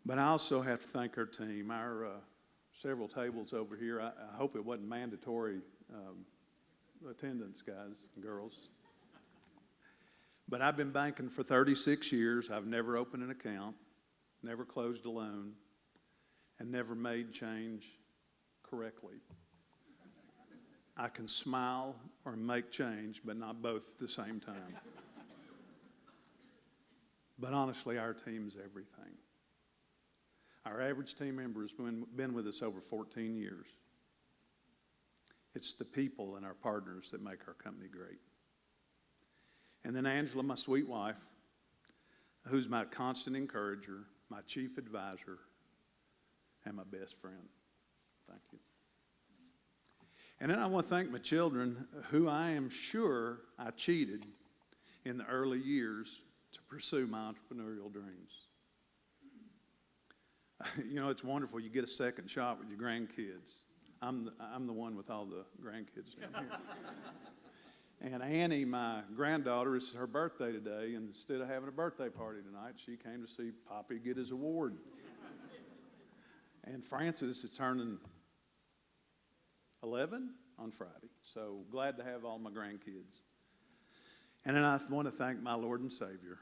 But I also have to thank our team. Our several tables over here, I hope it wasn't mandatory attendance, guys and girls. But I've been banking for 36 years. I've never opened an account, never closed a loan, and never made change correctly. I can smile or make change, but not both at the same time. But honestly, our team's everything. Our average team member has been with us over 14 years. It's the people and our partners that make our company great. And then Angela, my sweet wife, who's my constant encourager, my chief advisor, and my best friend. Thank you. And then I want to thank my children, who I am sure I cheated in the early years to pursue my entrepreneurial dreams. You know, it's wonderful. You get a second shot with your grandkids. I'm the one with all the grandkids down here. And Annie, my granddaughter, it's her birthday today, and instead of having a birthday party tonight, she came to see Poppy get his award. And Francis is turning 11 on Friday. So glad to have all my grandkids. And then I want to thank my Lord and Savior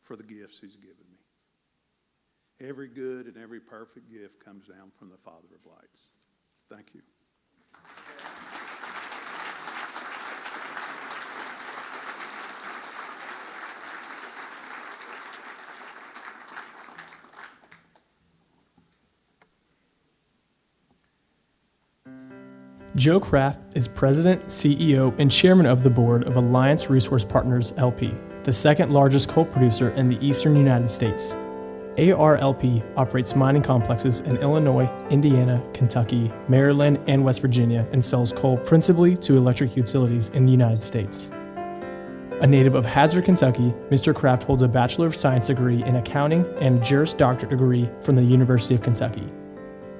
for the gifts He's given me. Every good and every perfect gift comes down from the Father of lights. Thank you. Joe Kraft is President, CEO, and Chairman of the Board of Alliance Resource Partners, LP, the second largest coal producer in the eastern United States. ARLP operates mining complexes in Illinois, Indiana, Kentucky, Maryland, and West Virginia and sells coal principally to electric utilities in the United States. A native of Hazard, Kentucky, Mr. Kraft holds a Bachelor of Science degree in accounting and Juris Doctorate degree from the University of Kentucky.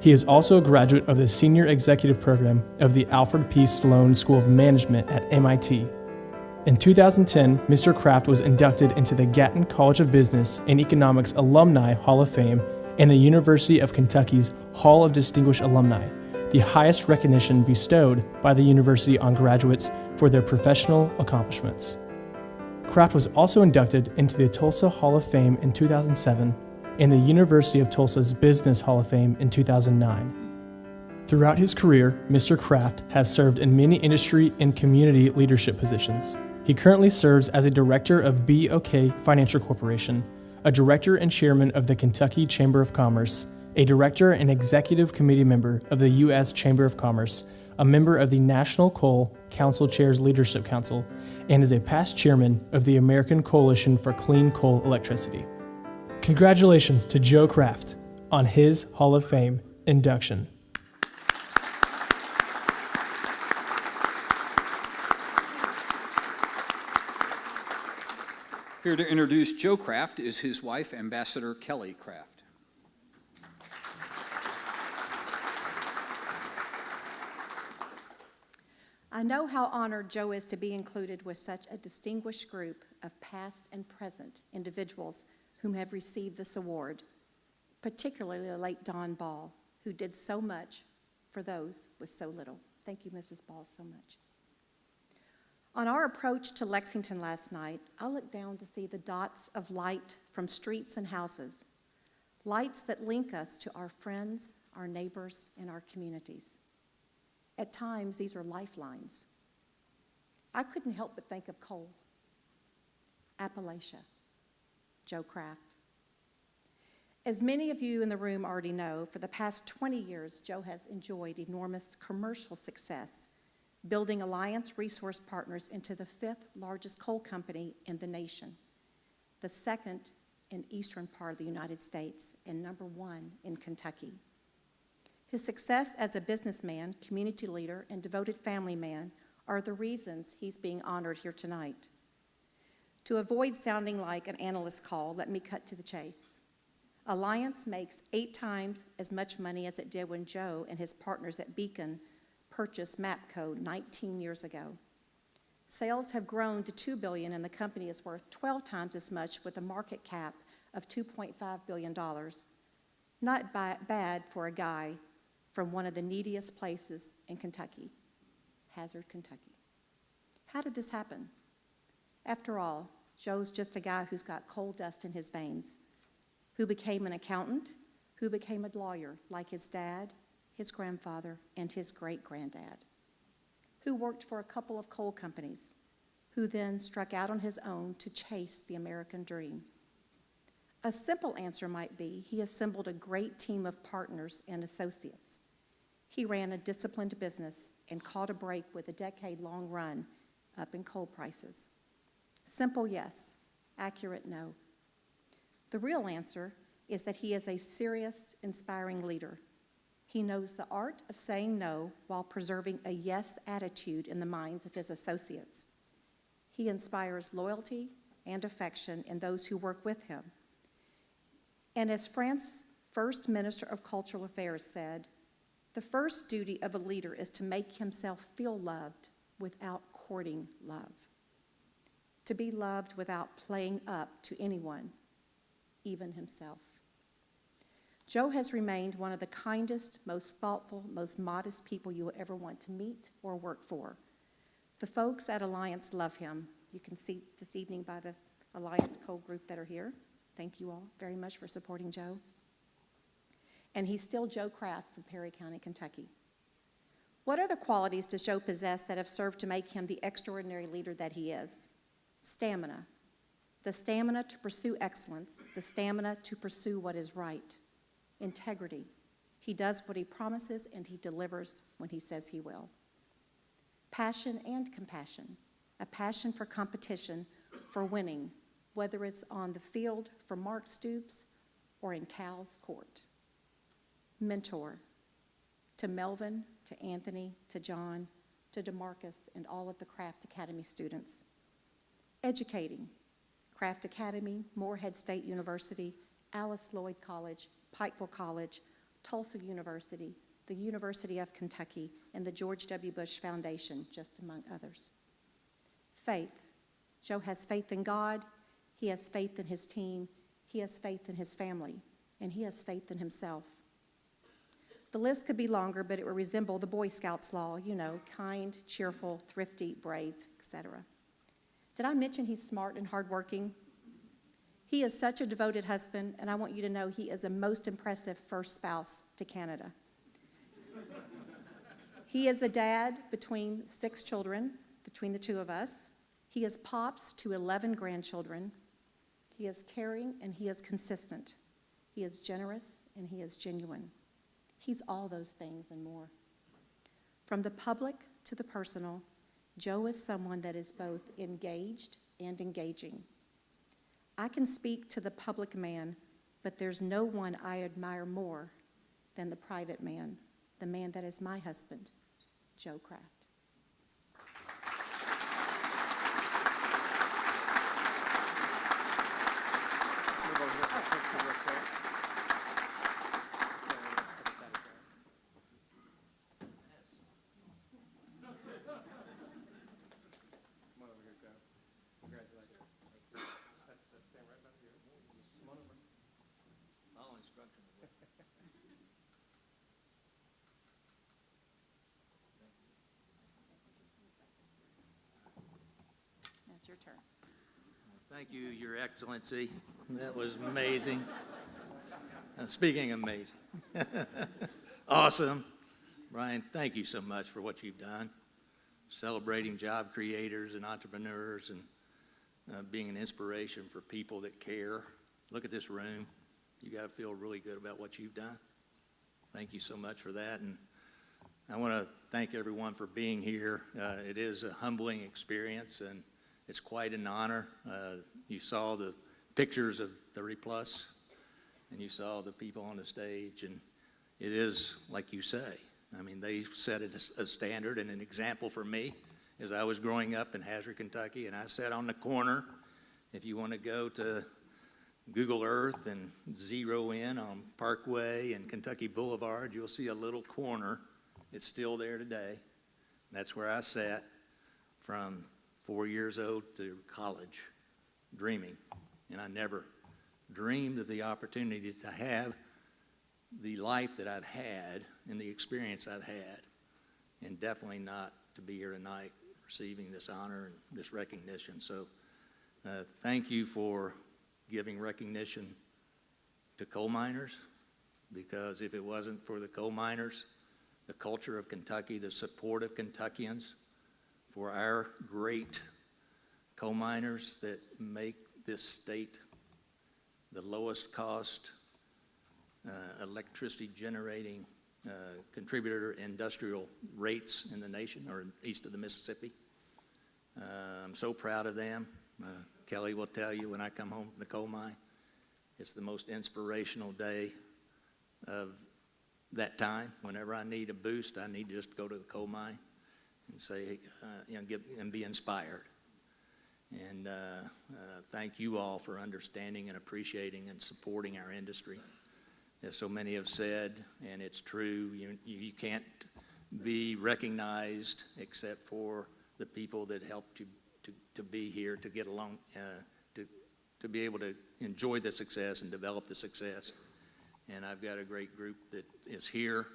He is also a graduate of the Senior Executive Program of the Alfred P. Sloan School of Management at MIT. In 2010, Mr. Kraft was inducted into the Gatton College of Business and Economics Alumni Hall of Fame and the University of Kentucky's Hall of Distinguished Alumni, the highest recognition bestowed by the university on graduates for their professional accomplishments. Kraft was also inducted into the Tulsa Hall of Fame in 2007 and the University of Tulsa's Business Hall of Fame in 2009. Throughout his career, Mr. Kraft has served in many industry and community leadership positions. He currently serves as a director of BOK Financial Corporation, a director and chairman of the Kentucky Chamber of Commerce, a director and executive committee member of the U.S. Chamber of Commerce, a member of the National Coal Council Chairs Leadership Council, and is a past chairman of the American Coalition for Clean Coal Electricity. Congratulations to Joe Kraft on his Hall of Fame induction. Here to introduce Joe Kraft is his wife, Ambassador Kelly Kraft. I know how honored Joe is to be included with such a distinguished group of past and present individuals whom have received this award, particularly the late Don Ball, who did so much for those with so little. Thank you, Mrs. Ball, so much. On our approach to Lexington last night, I looked down to see the dots of light from streets and houses, lights that link us to our friends, our neighbors, and our communities. At times, these are lifelines. I couldn't help but think of coal, Appalachia, Joe Kraft. As many of you in the room already know, for the past 20 years, Joe has enjoyed enormous commercial success, building Alliance Resource Partners into the 5th largest coal company in the nation, the 2nd in eastern part of the United States, and number 1 in Kentucky. His success as a businessman, community leader, and devoted family man are the reasons he's being honored here tonight. To avoid sounding like an analyst call, let me cut to the chase. Alliance makes 8 times as much money as it did when Joe and his partners at Beacon purchased MAPCO 19 years ago. Sales have grown to $2 billion, and the company is worth 12 times as much with a market cap of $2.5 billion. Not bad for a guy from one of the neediest places in Kentucky, Hazard, Kentucky. How did this happen? After all, Joe's just a guy who's got coal dust in his veins, who became an accountant, who became a lawyer like his dad, his grandfather, and his great-granddad, who worked for a couple of coal companies, who then struck out on his own to chase the American dream. A simple answer might be he assembled a great team of partners and associates. He ran a disciplined business and caught a break with a decade-long run up in coal prices. Simple yes, accurate no. The real answer is that he is a serious, inspiring leader. He knows the art of saying no while preserving a yes attitude in the minds of his associates. He inspires loyalty and affection in those who work with him. And as France's first Minister of Cultural Affairs said, the first duty of a leader is to make himself feel loved without courting love, to be loved without playing up to anyone, even himself. Joe has remained one of the kindest, most thoughtful, most modest people you will ever want to meet or work for. The folks at Alliance love him. You can see this evening by the Alliance Coal group that are here. Thank you all very much for supporting Joe. And he's still Joe Kraft from Perry County, Kentucky. What other qualities does Joe possess that have served to make him the extraordinary leader that he is? Stamina. The stamina to pursue excellence, the stamina to pursue what is right. Integrity. He does what he promises and he delivers when he says he will. Passion and compassion. A passion for competition, for winning, whether it's on the field for Mark Stoops or in Cal's court. Mentor. To Melvin, to Anthony, to John, to DeMarcus, and all of the Kraft Academy students. Educating. Kraft Academy, Moorhead State University, Alice Lloyd College, Pikeville College, Tulsa University, the University of Kentucky, and the George W. Bush Foundation, just among others. Faith. Joe has faith in God, he has faith in his team, he has faith in his family, and he has faith in himself. The list could be longer, but it would resemble the Boy Scouts law, you know, kind, cheerful, thrifty, brave, etc. Did I mention he's smart and hardworking? He is such a devoted husband, and I want you to know he is a most impressive first spouse to Canada. He is a dad between 6 children, between the two of us. He is pops to 11 grandchildren. He is caring and he is consistent. He is generous and he is genuine. He's all those things and more. From the public to the personal, Joe is someone that is both engaged and engaging. I can speak to the public man, but there's no one I admire more than the private man, the man that is my husband, Joe Kraft. your turn. Thank you, Your Excellency. That was amazing. Speaking of amazing. Awesome. Brian, thank you so much for what you've done, celebrating job creators and entrepreneurs and being an inspiration for people that care. Look at this room. You got to feel really good about what you've done. Thank you so much for that. And I want to thank everyone for being here. It is a humbling experience, and it's quite an honor. You saw the pictures of 30 plus, and you saw the people on the stage, and it is like you say. I mean, they set a standard and an example for me as I was growing up in Hazard, Kentucky, and I sat on the corner. If you want to go to Google Earth and zero in on Parkway and Kentucky Boulevard, you'll see a little corner. It's still there today. That's where I sat from 4 years old to college, dreaming. And I never dreamed of the opportunity to have the life that I've had and the experience I've had, and definitely not to be here tonight receiving this honor and this recognition. So thank you for giving recognition to coal miners, because if it wasn't for the coal miners, the culture of Kentucky, the support of Kentuckians for our great coal miners that make this state the lowest cost electricity generating contributor industrial rates in the nation, or east of the Mississippi. I'm so proud of them. Kelly will tell you, when I come home from the coal mine, it's the most inspirational day of that time. Whenever I need a boost, I need to just go to the coal mine and say, and be inspired. And thank you all for understanding and appreciating and supporting our industry. As so many have said, and it's true, you can't be recognized except for the people that helped you to be here, to get along, to be able to enjoy the success and develop the success. And I've got a great group that is here.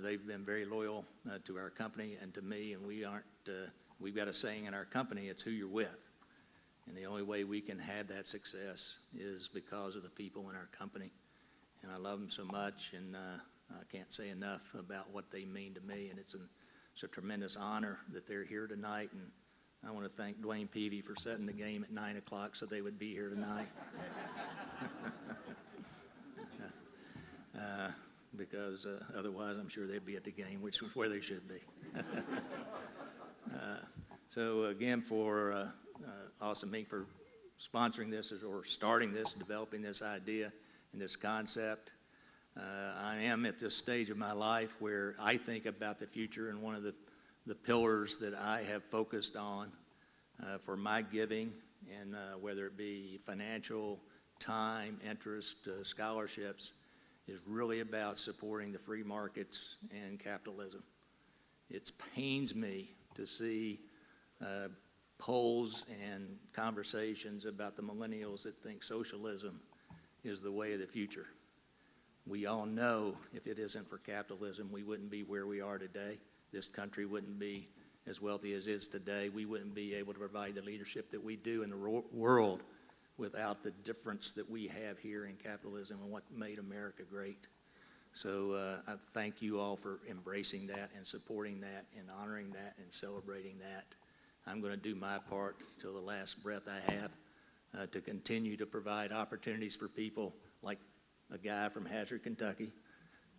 They've been very loyal to our company and to me, and we've got a saying in our company, it's who you're with. And the only way we can have that success is because of the people in our company. And I love them so much, and I can't say enough about what they mean to me, and it's a tremendous honor that they're here tonight. And I want to thank Dwayne Peavy for setting the game at 9 o'clock so they would be here tonight. Because otherwise I'm sure they'd be at the game, which is where they should be. So again, for Awesome Inc. for sponsoring this or starting this, developing this idea and this concept. I am at this stage of my life where I think about the future, and one of the pillars that I have focused on for my giving, and whether it be financial, time, interest, scholarships, is really about supporting the free markets and capitalism. It pains me to see polls and conversations about the millennials that think socialism is the way of the future. We all know if it isn't for capitalism, we wouldn't be where we are today. This country wouldn't be as wealthy as it is today. We wouldn't be able to provide the leadership that we do in the world without the difference that we have here in capitalism and what made America great. So I thank you all for embracing that and supporting that and honoring that and celebrating that. I'm going to do my part till the last breath I have to continue to provide opportunities for people like a guy from Hazard, Kentucky,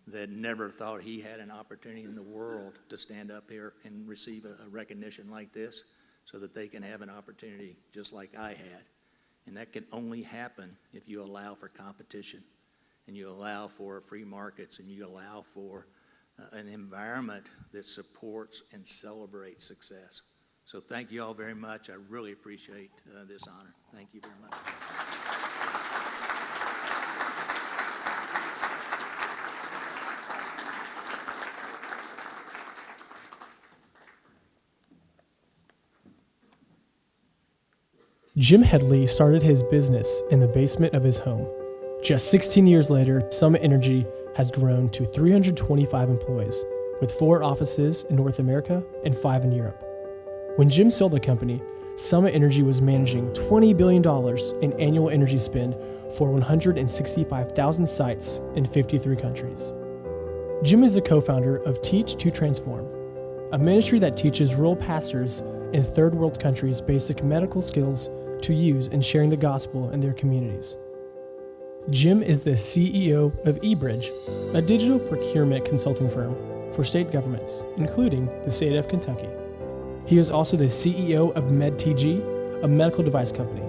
that never thought he had an opportunity in the world to stand up here and receive a recognition like this, so that they can have an opportunity just like I had. And that can only happen if you allow for competition, and you allow for free markets, and you allow for an environment that supports and celebrates success. So thank you all very much. I really appreciate this honor. Thank you very much. Jim Headley started his business in the basement of his home. Just 16 years later, Summit Energy has grown to 325 employees, with 4 offices in North America and 5 in Europe. When Jim sold the company, Summit Energy was managing $20 billion in annual energy spend for 165,000 sites in 53 countries. Jim is the co-founder of Teach to Transform, a ministry that teaches rural pastors in third world countries basic medical skills to use in sharing the gospel in their communities. Jim is the CEO of eBridge, a digital procurement consulting firm for state governments, including the state of Kentucky. He is also the CEO of MedTG, a medical device company.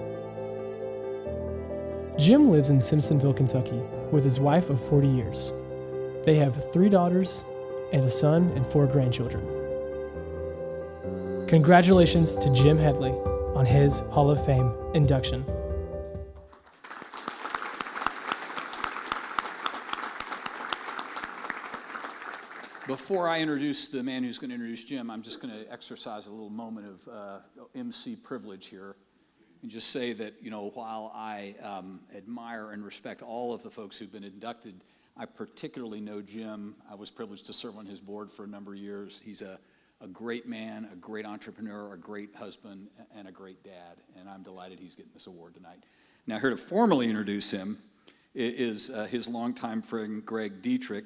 Jim lives in Simpsonville, Kentucky, with his wife of 40 years. They have 3 daughters and a son and 4 grandchildren. Congratulations to Jim Headley on his Hall of Fame induction. Before I introduce the man who's going to introduce Jim, I'm just going to exercise a little moment of MC privilege here and just say that, while I admire and respect all of the folks who've been inducted, I particularly know Jim. I was privileged to serve on his board for a number of years. He's a great man, a great entrepreneur, a great husband, and a great dad, and I'm delighted he's getting this award tonight. Now, here to formally introduce him is his longtime friend, Greg Dietrich,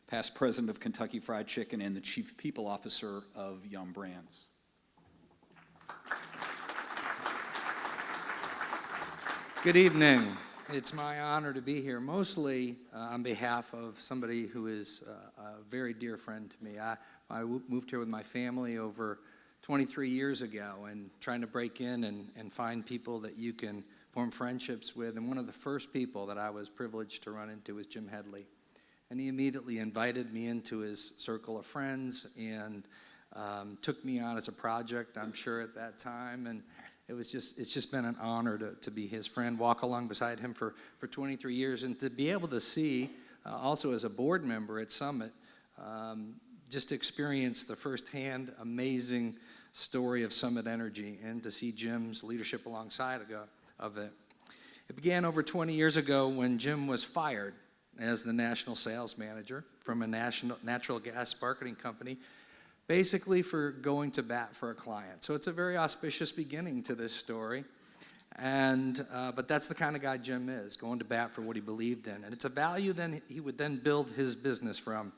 past president of Kentucky Fried Chicken and the chief people officer of Yum Brands. Good evening. It's my honor to be here, mostly on behalf of somebody who is a very dear friend to me. I moved here with my family over 23 years ago and trying to break in and find people that you can form friendships with. And one of the first people that I was privileged to run into was Jim Headley. And he immediately invited me into his circle of friends and took me on as a project, I'm sure, at that time. And it's just been an honor to be his friend, walk along beside him for 23 years, and to be able to see, also as a board member at Summit, just experience the firsthand amazing story of Summit Energy and to see Jim's leadership alongside of it. It began over 20 years ago when Jim was fired as the national sales manager from a natural gas marketing company, basically for going to bat for a client. So it's a very auspicious beginning to this story. But that's the kind of guy Jim is, going to bat for what he believed in. And it's a value then he would then build his business from.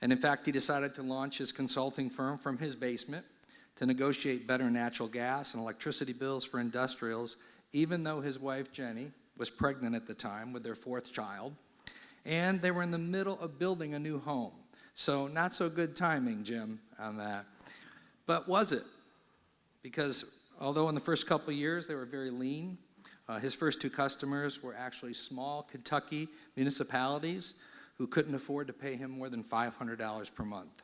And in fact, he decided to launch his consulting firm from his basement to negotiate better natural gas and electricity bills for industrials, even though his wife, Jenny, was pregnant at the time with their 4th child. And they were in the middle of building a new home. So not so good timing, Jim, on that. But was it? Because although in the first couple of years they were very lean, his first 2 customers were actually small Kentucky municipalities who couldn't afford to pay him more than $500 per month.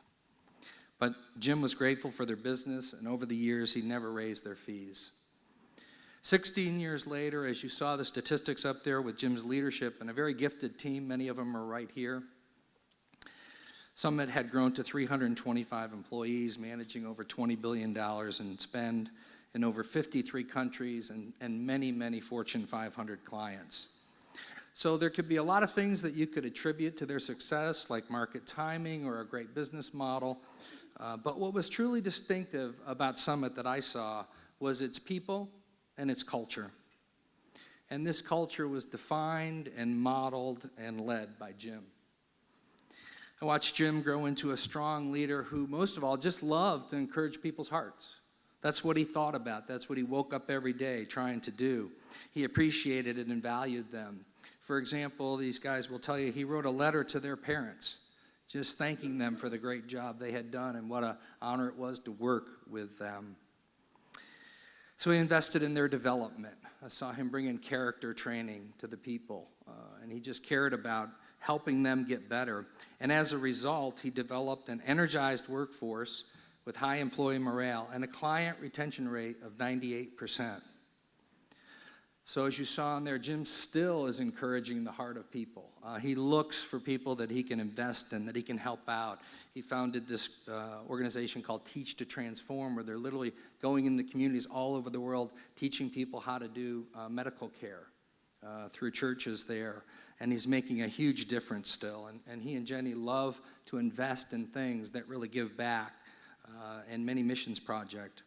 But Jim was grateful for their business, and over the years he never raised their fees. 16 years later, as you saw the statistics up there with Jim's leadership and a very gifted team, many of them are right here. Summit had grown to 325 employees, managing over $20 billion in spend in over 53 countries and many, many Fortune 500 clients. So there could be a lot of things that you could attribute to their success, like market timing or a great business model. But what was truly distinctive about Summit that I saw was its people and its culture. And this culture was defined and modeled and led by Jim. I watched Jim grow into a strong leader who, most of all, just loved to encourage people's hearts. That's what he thought about. That's what he woke up every day trying to do. He appreciated it and valued them. For example, these guys will tell you he wrote a letter to their parents, just thanking them for the great job they had done and what an honor it was to work with them. So he invested in their development. I saw him bring in character training to the people, and he just cared about helping them get better. And as a result, he developed an energized workforce with high employee morale and a client retention rate of 98%. So as you saw in there, Jim still is encouraging the heart of people. He looks for people that he can invest in, that he can help out. He founded this organization called Teach to Transform, where they're literally going into communities all over the world, teaching people how to do medical care through churches there. And he's making a huge difference still. And he and Jenny love to invest in things that really give back, and many missions project.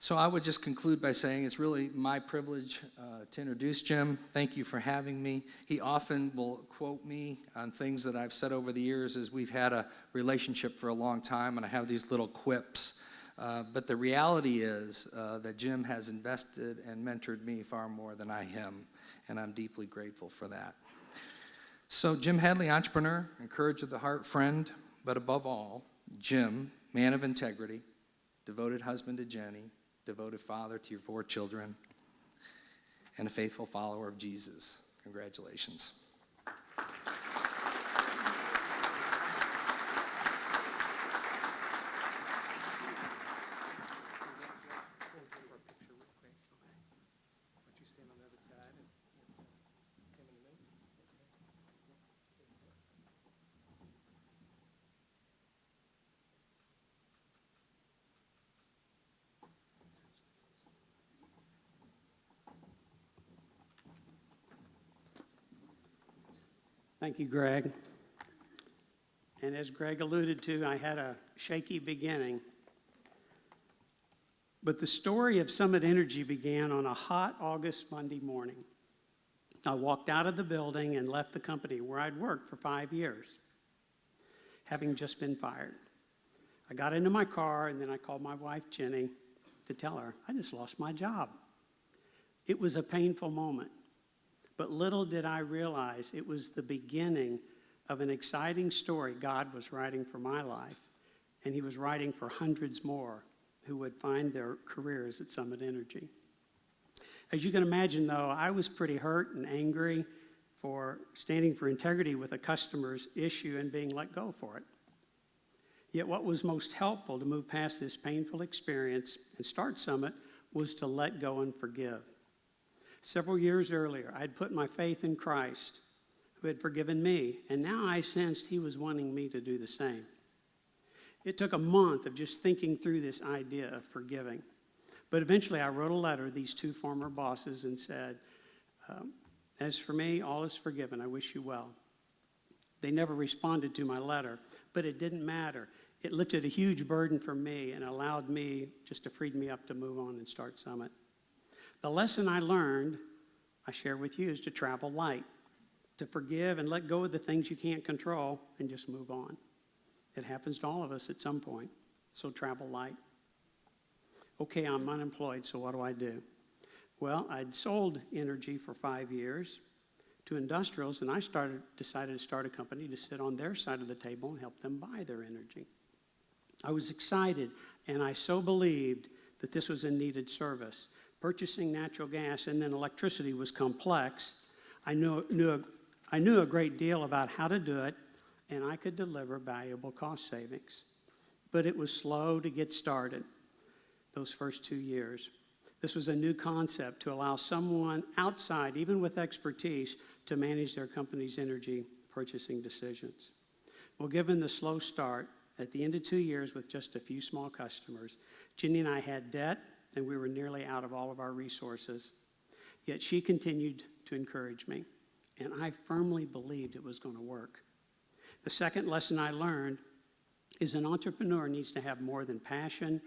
So I would just conclude by saying it's really my privilege to introduce Jim. Thank you for having me. He often will quote me on things that I've said over the years as we've had a relationship for a long time, and I have these little quips. But the reality is that Jim has invested and mentored me far more than I him, and I'm deeply grateful for that. So Jim Hadley, entrepreneur, encourage of the heart, friend, but above all, Jim, man of integrity, devoted husband to Jenny, devoted father to your 4 children, and a faithful follower of Jesus. Congratulations. Thank you, Greg. And as Greg alluded to, I had a shaky beginning. But the story of Summit Energy began on a hot August Monday morning. I walked out of the building and left the company where I'd worked for 5 years, having just been fired. I got into my car and then I called my wife, Jenny, to tell her I just lost my job. It was a painful moment. But little did I realize it was the beginning of an exciting story God was writing for my life, and he was writing for hundreds more who would find their careers at Summit Energy. As you can imagine, though, I was pretty hurt and angry for standing for integrity with a customer's issue and being let go for it. Yet what was most helpful to move past this painful experience and start Summit was to let go and forgive. Several years earlier, I had put my faith in Christ, who had forgiven me, and now I sensed he was wanting me to do the same. It took a month of just thinking through this idea of forgiving. But eventually I wrote a letter to these 2 former bosses and said, as for me, all is forgiven. I wish you well. They never responded to my letter, but it didn't matter. It lifted a huge burden from me and allowed me, just to freed me up to move on and start Summit. The lesson I learned, I share with you, is to travel light, to forgive and let go of the things you can't control and just move on. It happens to all of us at some point, so travel light. Okay, I'm unemployed, so what do? Well, I'd sold energy for 5 years to industrials, and I decided to start a company to sit on their side of the table and help them buy their energy. I was excited, and I so believed that this was a needed service. Purchasing natural gas and then electricity was complex. I knew a great deal about how to do it, and I could deliver valuable cost savings. But it was slow to get started those first 2 years. This was a new concept to allow someone outside, even with expertise, to manage their company's energy purchasing decisions. Well, given the slow start, at the end of 2 years with just a few small customers, Jenny and I had debt, and we were nearly out of all of our resources. Yet she continued to encourage me, and I firmly believed it was going to work. The second lesson I learned is an entrepreneur needs to have more than passion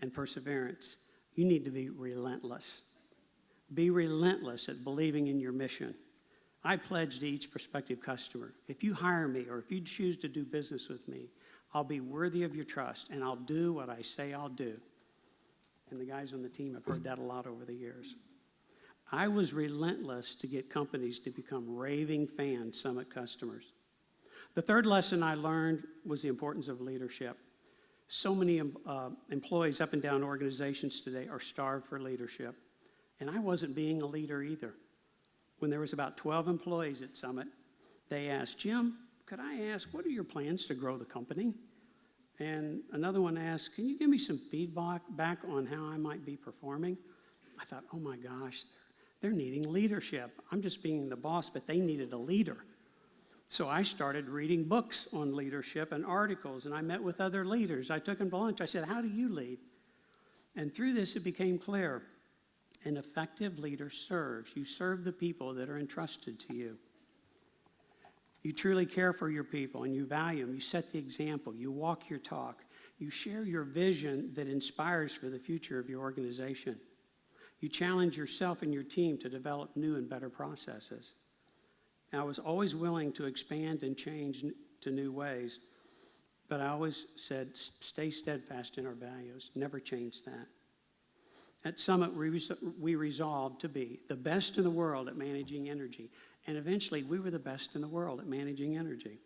and perseverance. You need to be relentless. Be relentless at believing in your mission. I pledge to each prospective customer, if you hire me or if you choose to do business with me, I'll be worthy of your trust, and I'll do what I say I'll do. And the guys on the team have heard that a lot over the years. I was relentless to get companies to become raving fan Summit customers. The third lesson I learned was the importance of leadership. So many employees up and down organizations today are starved for leadership. And I wasn't being a leader either. When there was about 12 employees at Summit, they asked, Jim, could I ask, what are your plans to grow the company? And another one asked, can you give me some feedback back on how I might be performing? I thought, oh my gosh, they're needing leadership. I'm just being the boss, but they needed a leader. So I started reading books on leadership and articles, and I met with other leaders. I took them to lunch. I said, how do you lead? And through this, it became clear. An effective leader serves. You serve the people that are entrusted to you. You truly care for your people, and you value them. You set the example. You walk your talk. You share your vision that inspires for the future of your organization. You challenge yourself and your team to develop new and better processes. I was always willing to expand and change to new ways, but I always said, stay steadfast in our values. Never change that. At Summit, we resolved to be the best in the world at managing energy, and eventually we were the best in the world at managing energy.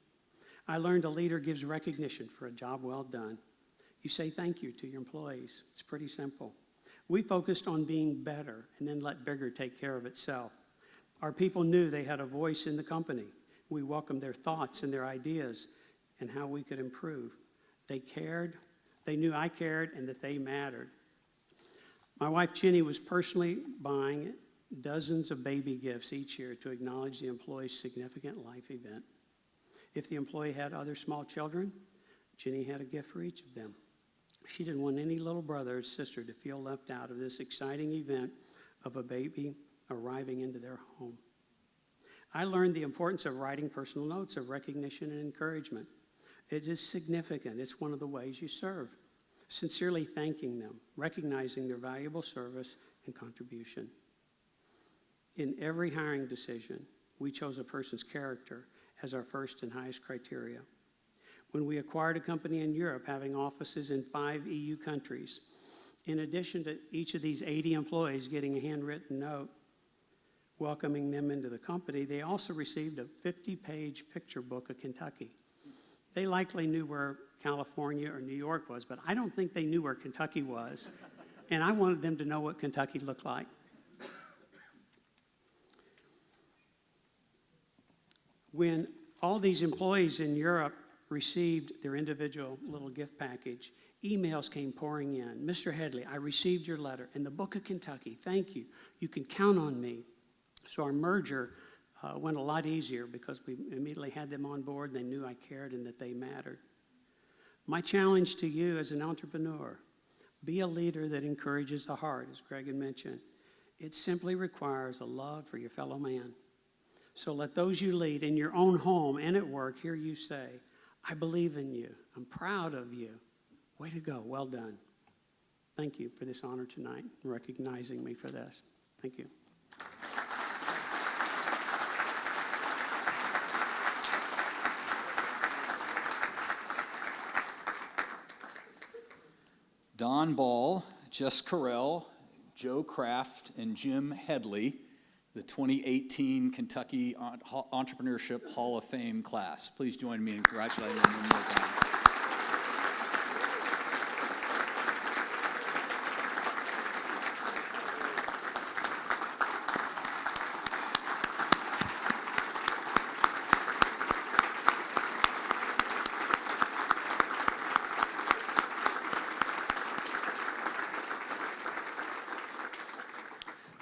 I learned a leader gives recognition for a job well done. You say thank you to your employees. It's pretty simple. We focused on being better and then let bigger take care of itself. Our people knew they had a voice in the company. We welcomed their thoughts and their ideas and how we could improve. They cared, they knew I cared, and that they mattered. My wife Jenny was personally buying dozens of baby gifts each year to acknowledge the employee's significant life event. If the employee had other small children, Jenny had a gift for each of them. She didn't want any little brother or sister to feel left out of this exciting event of a baby arriving into their home. I learned the importance of writing personal notes of recognition and encouragement. It is significant. It's one of the ways you serve. Sincerely thanking them, recognizing their valuable service and contribution. In every hiring decision, we chose a person's character as our first and highest criteria. When we acquired a company in Europe having offices in 5 EU countries, in addition to each of these 80 employees getting a handwritten note welcoming them into the company, they also received a 50-page picture book of Kentucky. They likely knew where California or New York was, but I don't think they knew where Kentucky was, and I wanted them to know what Kentucky looked like. When all these employees in Europe received their individual little gift package, emails came pouring in. Mr. Headley, I received your letter and the book of Kentucky. Thank you. You can count on me. So our merger went a lot easier because we immediately had them on board. They knew I cared and that they mattered. My challenge to you as an entrepreneur, be a leader that encourages the heart, as Greg had mentioned. It simply requires a love for your fellow man. So let those you lead in your own home and at work hear you say, I believe in you. I'm proud of you. Way to go. Well done. Thank you for this honor tonight, recognizing me for this. Thank you. Don Ball, Jess Carell, Joe Kraft, and Jim Headley, the 2018 Kentucky Entrepreneurship Hall of Fame class. Please join me in congratulating them one more time.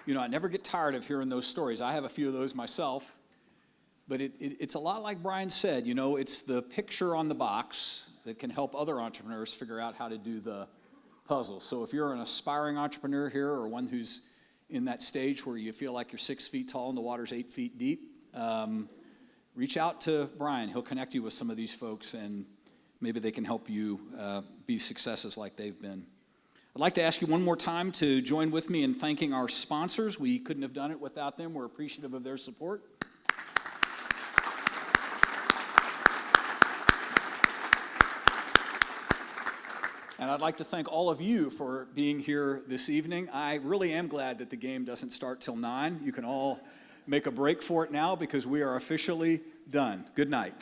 You know, I never get tired of hearing those stories. I have a few of those myself. But it's a lot like Brian said, you know, it's the picture on the box that can help other entrepreneurs figure out how to do the puzzle. So if you're an aspiring entrepreneur here or one who's in that stage where you feel like you're 6 feet tall and the water's 8 feet deep, reach out to Brian. He'll connect you with some of these folks and maybe they can help you be successes like they've been. I'd like to ask you one more time to join with me in thanking our sponsors. We couldn't have done it without them. We're appreciative of their support. And I'd like to thank all of you for being here this evening. I really am glad that the game doesn't start till 9. You can all make a break for it now because we are officially done. Good night.